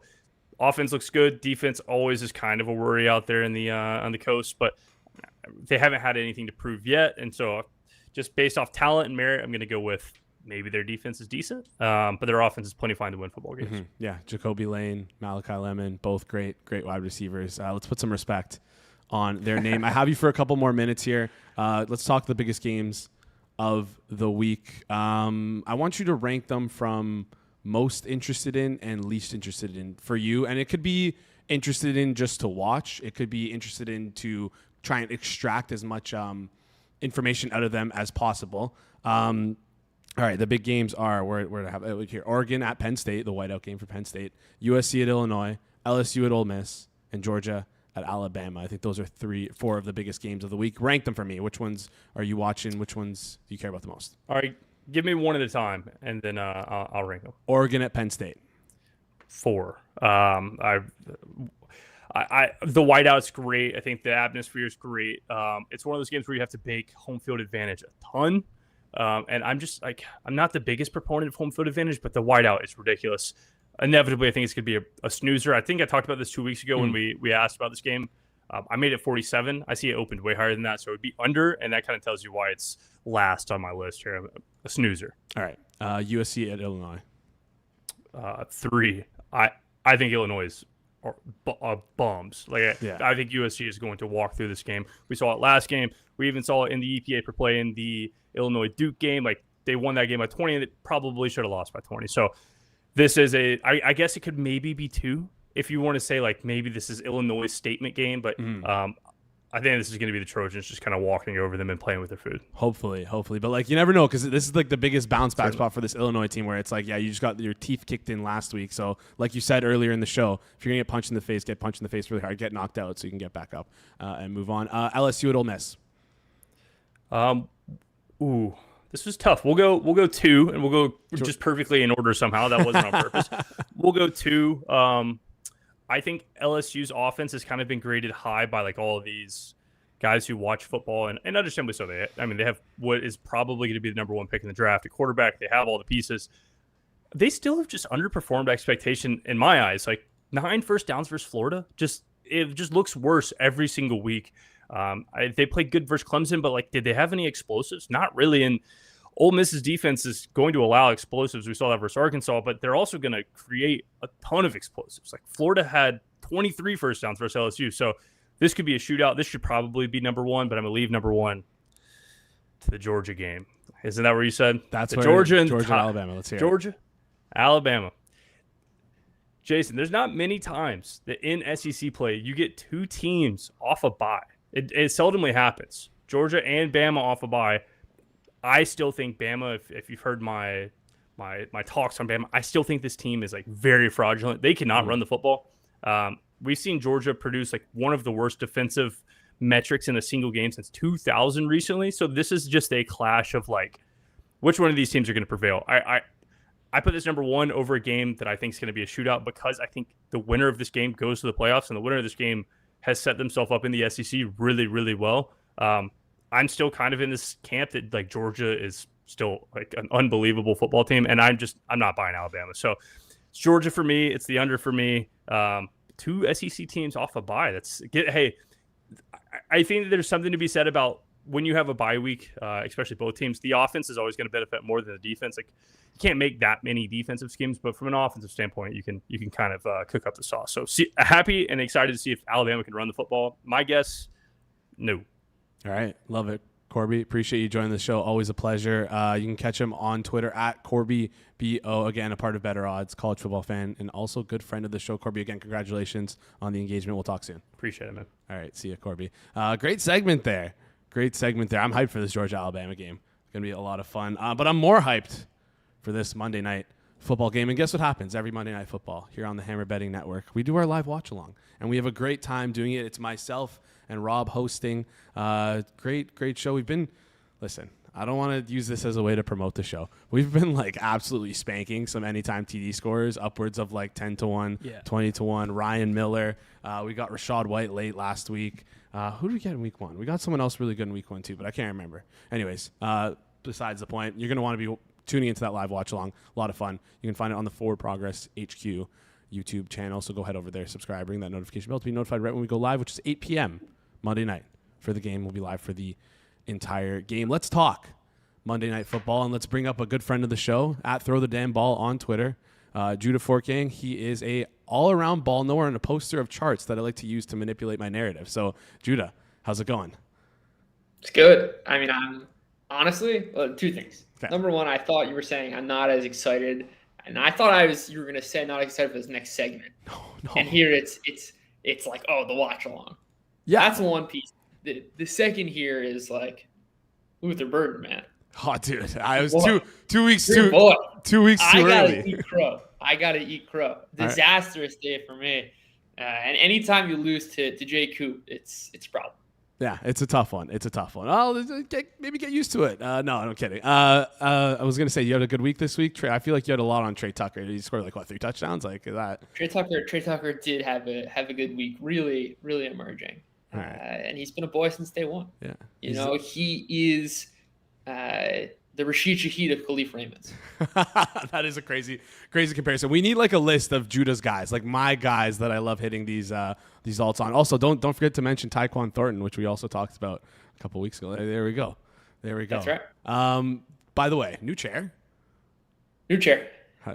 offense looks good. Defense always is kind of a worry out there in the on the coast, but they haven't had anything to prove yet. And so just based off talent and merit, I'm going to go with maybe their defense is decent, but their offense is plenty fine to win football games. Yeah, Jacoby Lane, Malachi Lemon, both great wide receivers. Let's put some respect on their name. I have you for a couple more minutes here. Let's talk the biggest games of the week. I want you to rank them from most interested in and least interested in for you. And it could be interested in just to watch. It could be interested in to try and extract as much information out of them as possible. All right, the big games are where to have it here: Oregon at Penn State, the whiteout game for Penn State; USC at Illinois; LSU at Ole Miss; and Georgia at Alabama. I think those are 4 of the biggest games of the week. Rank them for me. Which ones are you watching? Which ones do you care about the most? All right, give me one at a time, and then I'll rank them. Oregon at Penn State. 4. The whiteout's great. I think the atmosphere is great. It's one of those games where you have to bake home field advantage a ton. And I'm just like, I'm not the biggest proponent of home field advantage, but the whiteout is ridiculous. Inevitably, I think it's going to be a snoozer. I think I talked about this 2 weeks ago when we asked about this game. I made it 47. I see it opened way higher than that, so it would be under, and that kind of tells you why it's last on my list here. A snoozer. All right. USC at Illinois. 3. I think Illinois are bums. I think USC is going to walk through this game. We saw it last game. We even saw it in the EPA per play in the Illinois Duke game. Like they won that game by 20, and it probably should have lost by 20. So this is I guess it could maybe be 2 if you want to say like maybe this is Illinois' statement game, but I think this is going to be the Trojans just kind of walking over them and playing with their food. Hopefully. But, like, you never know, because this is, like, the biggest bounce-back spot for this Illinois team where it's like, yeah, you just got your teeth kicked in last week. So, like you said earlier in the show, if you're going to get punched in the face, get punched in the face really hard, get knocked out so you can get back up and move on. LSU at Ole Miss. This was tough. We'll go 2, and we'll go just perfectly in order somehow. That wasn't on purpose. We'll go 2. I think LSU's offense has kind of been graded high by like all of these guys who watch football and understandably so. They have what is probably going to be the number 1 pick in the draft, a quarterback. They have all the pieces. They still have just underperformed expectation in my eyes. Like 9 first downs versus Florida, it just looks worse every single week. They played good versus Clemson, but like, did they have any explosives? Not really. And Ole Miss's defense is going to allow explosives. We saw that versus Arkansas, but they're also going to create a ton of explosives. Like Florida had 23 first downs versus LSU. So this could be a shootout. This should probably be number 1, but I'm going to leave number 1 to the Georgia game. Isn't that where you said? That's where Georgia and Alabama. Let's hear Georgia, Alabama. Jason, there's not many times that in SEC play you get 2 teams off a bye. It seldomly happens. Georgia and Bama off a bye. I still think Bama, if you've heard my talks on Bama, I still think this team is like very fraudulent. They cannot run the football. We've seen Georgia produce like one of the worst defensive metrics in a single game since 2000 recently. So this is just a clash of like, which one of these teams are going to prevail? I put this number one over a game that I think is going to be a shootout because I think the winner of this game goes to the playoffs, and the winner of this game has set themselves up in the SEC really, really well. I'm still kind of in this camp that like Georgia is still like an unbelievable football team, and I'm not buying Alabama. So it's Georgia for me. It's the under for me. Two SEC teams off a bye. Hey, I think that there's something to be said about when you have a bye week, especially both teams. The offense is always going to benefit more than the defense. Like you can't make that many defensive schemes, but from an offensive standpoint, you can kind of cook up the sauce. So happy and excited to see if Alabama can run the football. My guess, no. All right. Love it. Corbie, appreciate you joining the show. Always a pleasure. You can catch him on Twitter at Corbie BO. Again, a part of Better Odds, college football fan, and also good friend of the show. Corbie, again, congratulations on the engagement. We'll talk soon. Appreciate it, man. All right. See you, Corbie. Great segment there. I'm hyped for this Georgia-Alabama game. It's going to be a lot of fun. But I'm more hyped for this Monday night football game. And guess what happens every Monday Night Football here on the Hammer Betting Network? We do our live watch-along, and we have a great time doing it. It's myself and Rob hosting. Great show. Listen, I don't want to use this as a way to promote the show. We've been like absolutely spanking some anytime TD scorers, upwards of like 10-1, 20-1. Ryan Miller. We got Rashad White late last week. Who did we get in week one? We got someone else really good in week one too, but I can't remember. Anyways, besides the point, you're going to want to be tuning into that live watch along. A lot of fun. You can find it on the Forward Progress HQ YouTube channel. So go head over there, subscribe, ring that notification bell to be notified right when we go live, which is 8 p.m. Monday night for the game. We'll be live for the entire game. Let's talk Monday Night Football, and let's bring up a good friend of the show at Throw the Damn Ball on Twitter, Judah Fortgang. He is a all-around ball knower and a poster of charts that I like to use to manipulate my narrative. So, Judah, how's it going? It's good. I mean, I'm honestly two things. Okay. Number one, I thought you were saying I'm not as excited, and I thought you were going to say not excited for this next segment. No. And here it's like, oh, the watch along. Yeah, That's one piece. The second here is like Luther Burden, man. Oh, dude, I was Boy. 2 weeks Good too boy. 2 weeks too early. I gotta eat crow. Disastrous day for me. And anytime you lose to Jay Coop, it's a problem. Yeah, it's a tough one. I'll maybe get used to it. No, I'm kidding. I was gonna say you had a good week this week. I feel like you had a lot on Trey Tucker. He scored like 3 touchdowns. Like that. Trey Tucker did have a good week. Really, really emerging. Right. And he's been a boy since day one. Yeah, He is the Rashid Shaheed of Khalif Raymond's. That is a crazy comparison. We need like a list of Judah's guys, like my guys that I love hitting these alts on. Also, don't forget to mention Tyquan Thornton, which we also talked about a couple weeks ago. There we go. That's right. By the way, new chair.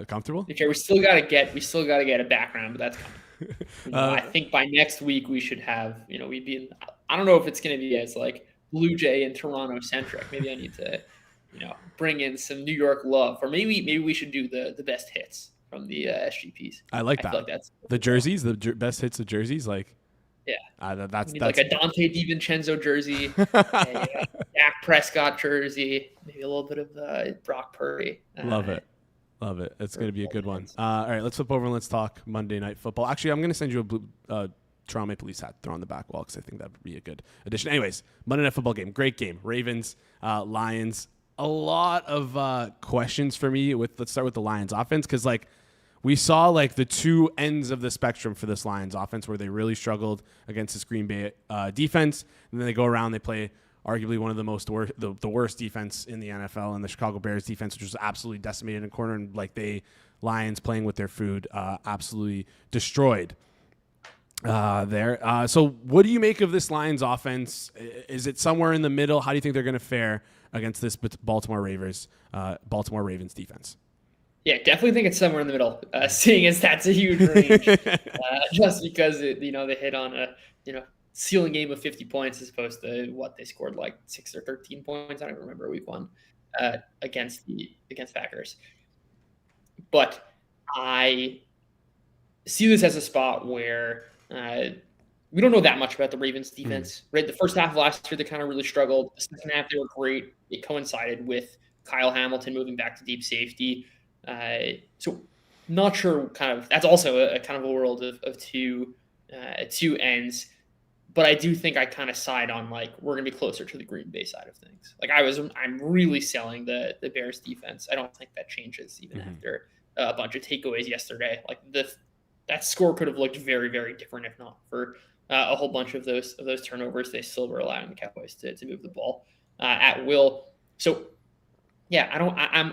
Comfortable? New chair. We still gotta get a background, but that's coming. I think by next week we should have. We'd be in. I don't know if it's gonna be as like Blue Jay and Toronto centric. Maybe I need to. Bring in some New York love, or maybe we should do the best hits from the SGPs. I like that. Feel like that's the jerseys, best hits of jerseys, like that's like a Dante DiVincenzo jersey, a Dak Prescott jersey, maybe a little bit of Brock Purdy. Love it. It's going to be a good one. All right, let's flip over and let's talk Monday Night Football. Actually, I'm going to send you a Toronto Maple Leafs hat to throw on the back wall because I think that would be a good addition. Anyways, Monday Night Football game, great game. Ravens, Lions. A lot of questions for me. Let's start with the Lions offense because like we saw like the two ends of the spectrum for this Lions offense where they really struggled against this Green Bay defense, and then they go around, they play arguably one of the worst defense in the NFL, and the Chicago Bears defense, which was absolutely decimated in corner, and like Lions playing with their food, absolutely destroyed there. So what do you make of this Lions offense? Is it somewhere in the middle? How do you think they're going to fare against this Baltimore Ravens defense? Yeah, definitely think it's somewhere in the middle. Seeing as that's a huge range, just because they hit on a ceiling game of 50 points as opposed to what they scored like 6 or 13 points. I don't even remember week one against Packers. But I see this as a spot where we don't know that much about the Ravens defense, right? The first half of last year, they kind of really struggled. The second half, they were great. It coincided with Kyle Hamilton moving back to deep safety. So not sure that's also a kind of a world of two ends. But I do think I kind of side on we're going to be closer to the Green Bay side of things. I'm really selling the Bears defense. I don't think that changes even after a bunch of takeaways yesterday. That score could have looked very, very different if not for a whole bunch of those turnovers. They still were allowing the Cowboys to move the ball at will. So yeah,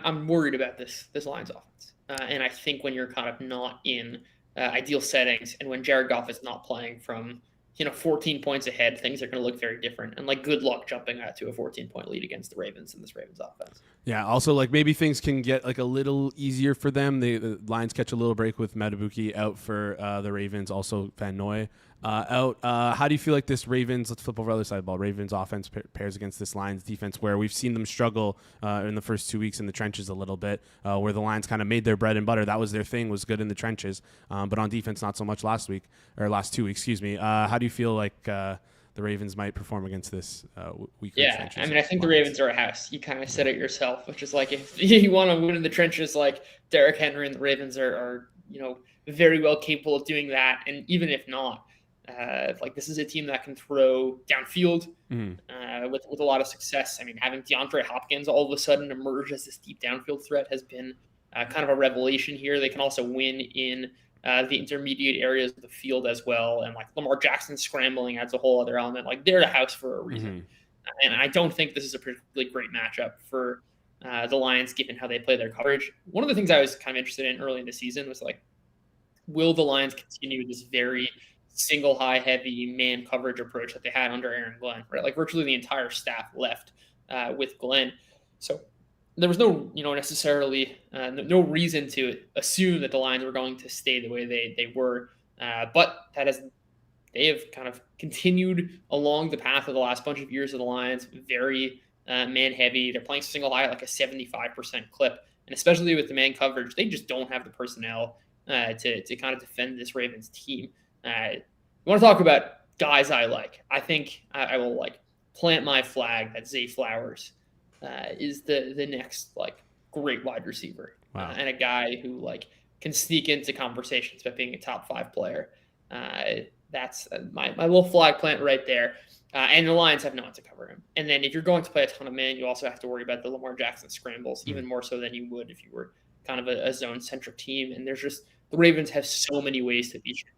I'm worried about this Lions offense. And I think when you're kind of not in ideal settings and when Jared Goff is not playing from 14 points ahead, things are going to look very different. And good luck jumping out to a 14-point lead against the Ravens in this Ravens offense. Yeah. Also, maybe things can get a little easier for them. The Lions catch a little break with Matabuki out for the Ravens. Also, Van Noy out. How do you feel like this Ravens? Let's flip over the other side of the ball. Ravens offense pairs against this Lions defense, where we've seen them struggle in the first 2 weeks in the trenches a little bit. Where the Lions kind of made their bread and butter. That was their thing. Was good in the trenches, but on defense not so much last 2 weeks. Excuse me. How do you feel like the Ravens might perform against this weaker trenches? I mean, I think the Ravens are a house. You kind of said it yourself, which is if you want to win in the trenches, Derrick Henry and the Ravens are very well capable of doing that. And even if not, this is a team that can throw downfield with a lot of success. I mean, having DeAndre Hopkins all of a sudden emerge as this deep downfield threat has been kind of a revelation here. They can also win in the intermediate areas of the field as well. And Lamar Jackson scrambling adds a whole other element. They're the house for a reason. And I don't think this is a particularly great matchup for the Lions, given how they play their coverage. One of the things I was kind of interested in early in the season was will the Lions continue this very single high heavy man coverage approach that they had under Aaron Glenn, right? Virtually the entire staff left with Glenn. So there was no, necessarily no reason to assume that the Lions were going to stay the way they were. But they have kind of continued along the path of the last bunch of years of the Lions, very man heavy. They're playing single high at a 75% clip. And especially with the man coverage, they just don't have the personnel to kind of defend this Ravens team. You want to talk about guys I like. I think I will plant my flag that Zay Flowers is the next great wide receiver. Wow. And a guy who can sneak into conversations about being a top 5 player. That's my little flag plant right there. And the Lions have no one to cover him. And then if you're going to play a ton of man, you also have to worry about the Lamar Jackson scrambles, even more so than you would if you were kind of a zone-centric team. And the Ravens have so many ways to beat you.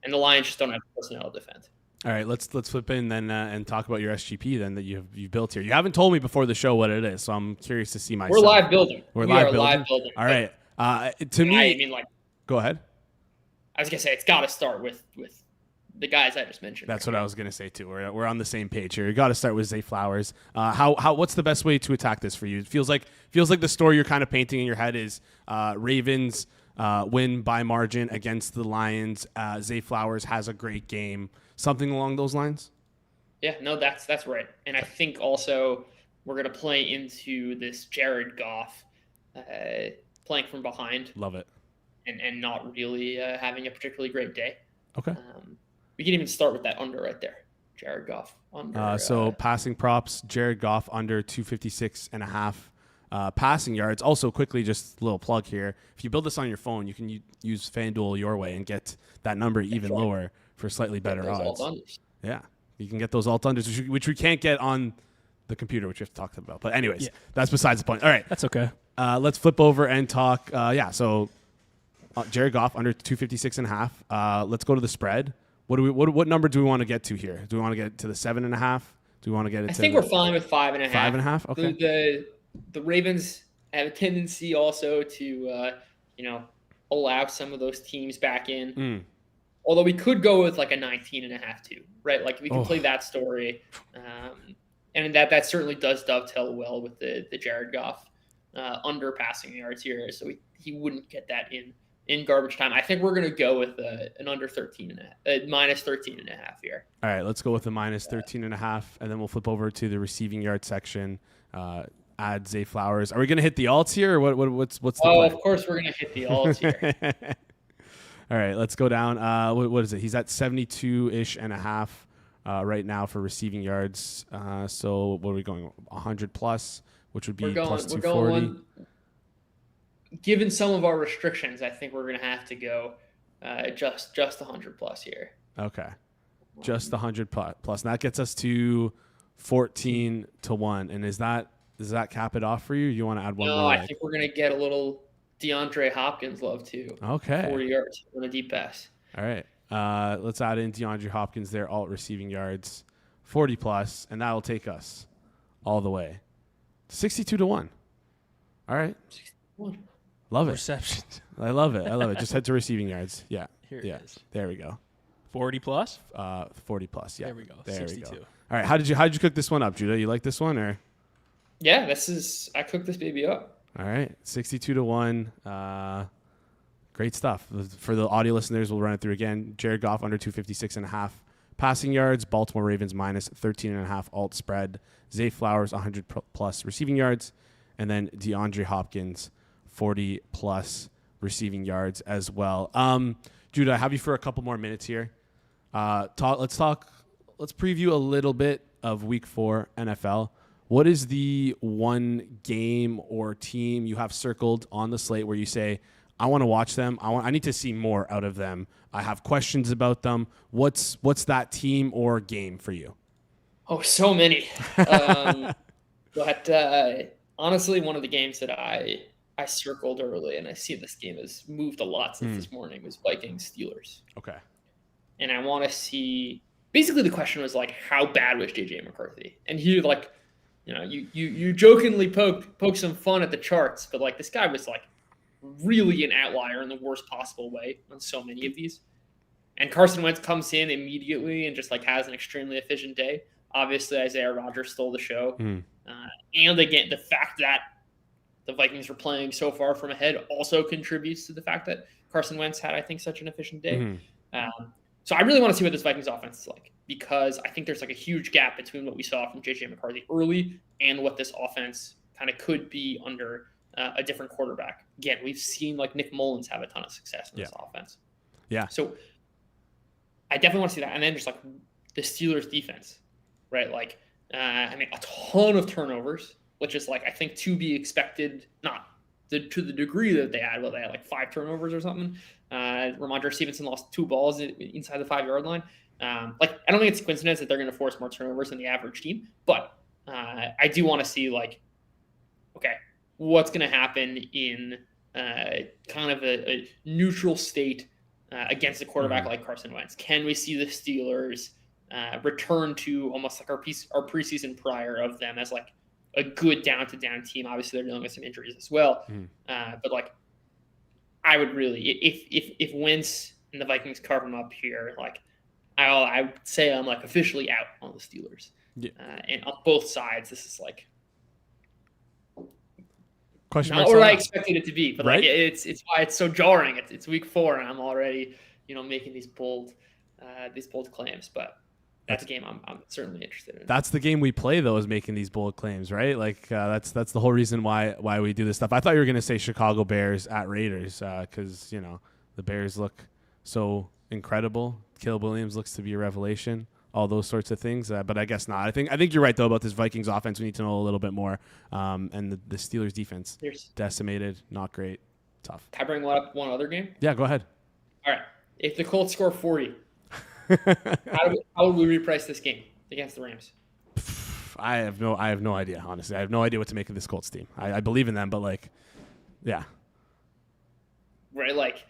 And the Lions just don't have personnel to defend. All right, let's flip in then and talk about your SGP then that you've built here. You haven't told me before the show what it is, so I'm curious to see myself. We're live building. We are live building. All right. To me, go ahead. I was gonna say it's got to start with the guys I just mentioned. That's what I was gonna say too. We're on the same page here. You got to start with Zay Flowers. What's the best way to attack this for you? It feels like the story you're kind of painting in your head is Ravens win by margin against the Lions. Zay Flowers has a great game. Something along those lines? Yeah, no, that's right. And I think also we're going to play into this Jared Goff playing from behind. Love it. And not really having a particularly great day. Okay. We can even start with that under right there. Jared Goff under. So passing props, Jared Goff under 256.5 passing yards. Also, quickly, just a little plug here. If you build this on your phone, you can use FanDuel your way and get that number even lower for slightly better odds. Yeah, you can get those alt unders, which we can't get on the computer, which we have to talk about. But anyways, that's besides the point. All right, that's okay. Let's flip over and talk. So Jared Goff under 256.5. Let's go to the spread. What number do we want to get to here? Do we want to get to the 7.5? Do we want to get it? I think we're fine with 5.5. 5.5. Okay. The Ravens have a tendency also to allow some of those teams back in. Although we could go with a 19.5 too, right? We can play that story, and that certainly does dovetail well with the Jared Goff under passing yards here. So he wouldn't get that in garbage time. I think we're going to go with an under 13.5, minus 13.5 here. All right, let's go with the minus 13.5, and then we'll flip over to the receiving yard section. Add Zay Flowers. Are we going to hit the alts here, or what's the plan? Of course we're going to hit the alts here. All right, let's go down. What is it? He's at 72-ish and a half right now for receiving yards. So what are we going? 100 plus, which would be plus 240. Given some of our restrictions, I think we're going to have to go just 100 plus here. Okay, just 100 plus. And that gets us to 14 to 1. And does that cap it off for you? You want to add one more? No, I think we're going to get a little DeAndre Hopkins love too. Okay. 40 yards on a deep pass. All right. Let's add in DeAndre Hopkins there, alt receiving yards, 40 plus, and that'll take us all the way 62 to 1. All right. 61. Love it. Reception. I love it. Just head to receiving yards. Yeah. Here it is. There we go. 40 plus? 40 plus. Yeah. There we go. There 62. we go. All right. How did you cook this one up, Judah? You like this one or? Yeah, I cooked this baby up. All right. 62 to 1. Great stuff. For the audio listeners, we'll run it through again. Jared Goff under 256.5 passing yards. Baltimore Ravens minus 13.5 alt spread. Zay Flowers 100 plus receiving yards. And then DeAndre Hopkins 40 plus receiving yards as well. Judah, I have you for a couple more minutes here. Let's preview a little bit of week 4 NFL. What is the one game or team you have circled on the slate where you say, I want to watch them. I need to see more out of them. I have questions about them. What's that team or game for you? Oh, so many. But honestly, one of the games that I circled early, and I see this game has moved a lot since this morning, was Vikings Steelers. Okay. And I want to see. Basically, the question was like, how bad was JJ McCarthy? And he you jokingly poke some fun at the charts, but like this guy was like really an outlier in the worst possible way on so many of these. And Carson Wentz comes in immediately and just like has an extremely efficient day. Obviously, Isaiah Rodgers stole the show. And again, the fact that the Vikings were playing so far from ahead also contributes to the fact that Carson Wentz had, I think, such an efficient day. So I really want to see what this Vikings offense is like, because I think there's like a huge gap between what we saw from JJ McCarthy early and what this offense kind of could be under a different quarterback. Again, we've seen like Nick Mullins have a ton of success in this offense. Yeah. So I definitely want to see that. And then just like the Steelers defense, right? Like, a ton of turnovers, which is like, I think to be expected, not to the degree that they had like 5 turnovers or something. Ramondre Stevenson lost 2 balls inside the 5-yard line. I don't think it's a coincidence that they're going to force more turnovers than the average team, but I do want to see like, okay, what's going to happen in kind of a neutral state against a quarterback like Carson Wentz? Can we see the Steelers return to almost like our preseason prior of them as like a good down-to-down team? Obviously, they're dealing with some injuries as well. But like, I would really, if Wentz and the Vikings carve them up here, like I would say I'm like officially out on the Steelers. Yeah. And on both sides, this is like not what I expected it to be, but like it's why it's so jarring. It's week 4, and I'm already making these bold claims, but. That's a game I'm certainly interested in. That's the game we play, though, is making these bold claims, right? Like that's the whole reason why we do this stuff. I thought you were going to say Chicago Bears at Raiders because the Bears look so incredible. Caleb Williams looks to be a revelation. All those sorts of things, but I guess not. I think you're right though about this Vikings offense. We need to know a little bit more. And the Steelers defense decimated, not great, tough. Can I bring up one other game? Yeah, go ahead. All right, if the Colts score 40. How would we reprice this game against the Rams? I have no idea, honestly. I have no idea what to make of this Colts team. I believe in them, but like, yeah. Right, like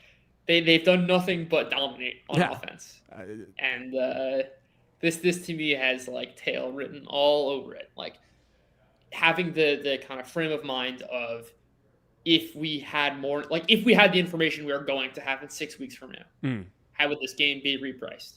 they've done nothing but dominate on offense. And this to me has like tail written all over it. Like having the kind of frame of mind of if we had the information we are going to have in 6 weeks from now, how would this game be repriced?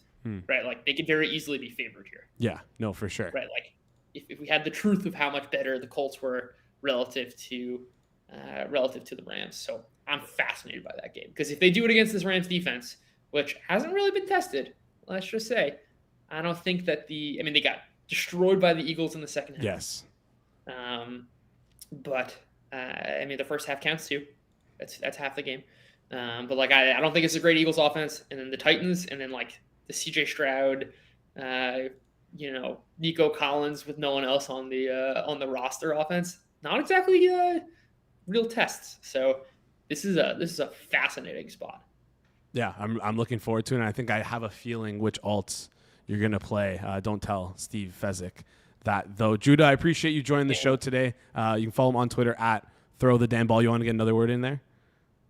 Right, like they could very easily be favored here. Yeah, no, for sure. Right, like if we had the truth of how much better the Colts were relative to the Rams. So I'm fascinated by that game because if they do it against this Rams defense, which hasn't really been tested, let's just say, I don't think that they got destroyed by the Eagles in the second half. Yes. But the first half counts too. That's half the game. But like I don't think it's a great Eagles offense. And then the Titans, and then like the CJ Stroud, Nico Collins with no one else on the roster offense. Not exactly real tests. So this is a fascinating spot. Yeah, I'm looking forward to it, and I think I have a feeling which alts you're going to play. Don't tell Steve Fezzik that, though. Judah, I appreciate you joining the show today. You can follow him on Twitter at @ThrowTheDamnBall. You want to get another word in there?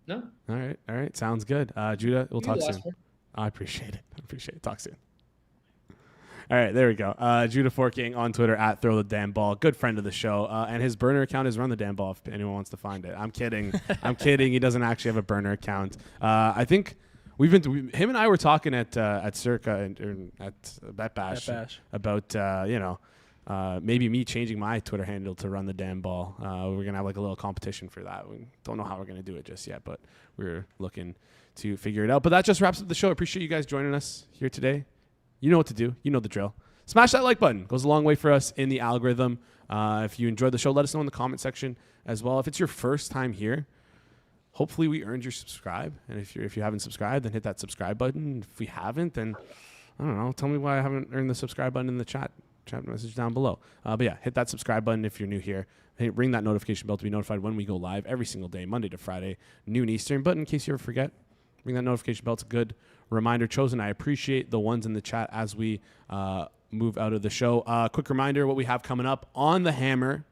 No. All right. Sounds good. Judah, we'll talk soon. Word. I appreciate it. Talk soon. All right, there we go. Judah Fortgang on Twitter at @ThrowTheDamnBall. Good friend of the show. And his burner account is Run the Damn Ball if anyone wants to find it. I'm kidding. He doesn't actually have a burner account. I think him and I were talking at Circa and at Bet Bash about maybe me changing my Twitter handle to Run the Damn Ball. We're gonna have like a little competition for that. We don't know how we're gonna do it just yet, but we're looking to figure it out. But that just wraps up the show. I appreciate you guys joining us here today. You know what to do. You know the drill. Smash that like button. Goes a long way for us in the algorithm. If you enjoyed the show, let us know in the comment section as well. If it's your first time here, hopefully we earned your subscribe. And if you haven't subscribed, then hit that subscribe button. If we haven't, then I don't know. Tell me why I haven't earned the subscribe button in the chat message down below. But yeah, hit that subscribe button if you're new here. Hey, ring that notification bell to be notified when we go live every single day, Monday to Friday, noon Eastern. But in case you ever forget, ring that notification bell. It's a good reminder. Chosen, I appreciate the ones in the chat as we move out of the show. Quick reminder, what we have coming up on the Hammer.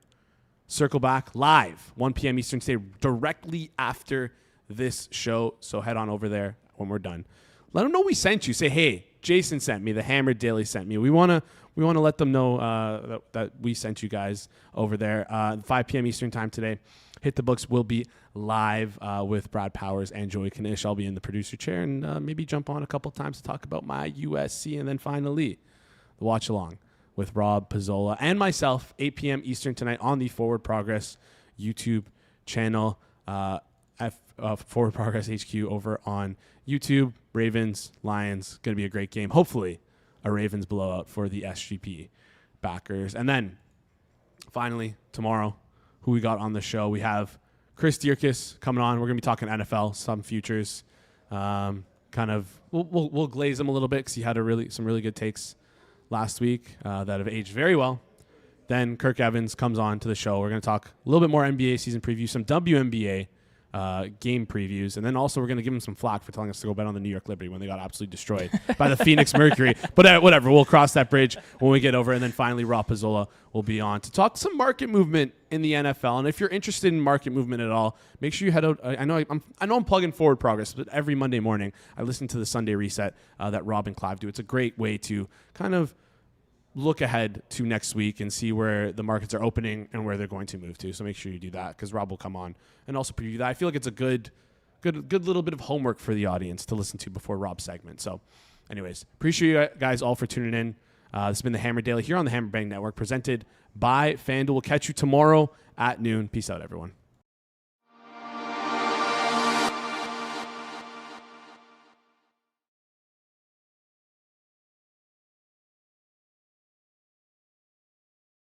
Circle back live, 1 p.m. Eastern State, directly after this show. So head on over there when we're done. Let them know we sent you. Say, hey, Jason sent me. The Hammer Daily sent me. We want to let them know that we sent you guys over there. 5 p.m. Eastern time today. Hit the Books will be live with Brad Powers and Joey Kanish. I'll be in the producer chair and maybe jump on a couple times to talk about my USC, and then finally the watch along with Rob Pizzola and myself, 8 p.m. Eastern tonight on the Forward Progress YouTube channel. Forward Progress HQ over on YouTube. Ravens, Lions, going to be a great game. Hopefully a Ravens blowout for the SGP backers. And then finally tomorrow, who we got on the show, we have Chris Dierkes coming on. We're going to be talking NFL, some futures. We'll glaze him a little bit because he had some really good takes last week that have aged very well. Then Kirk Evans comes on to the show. We're going to talk a little bit more NBA season preview, some WNBA game previews, and then also we're going to give him some flack for telling us to go bet on the New York Liberty when they got absolutely destroyed by the Phoenix Mercury. But whatever, we'll cross that bridge when we get over. And then finally, Rob Pizzola will be on to talk some market movement in the NFL. And if you're interested in market movement at all, make sure you head out. I know I'm plugging Forward Progress, but every Monday morning I listen to the Sunday Reset that Rob and Clive do. It's a great way to kind of look ahead to next week and see where the markets are opening and where they're going to move to. So make sure you do that because Rob will come on and also preview that. I feel like it's a good little bit of homework for the audience to listen to before Rob's segment. So anyways, appreciate you guys all for tuning in. This has been the Hammer Daily here on the Hammer Bang Network presented by FanDuel. We'll catch you tomorrow at noon. Peace out, everyone.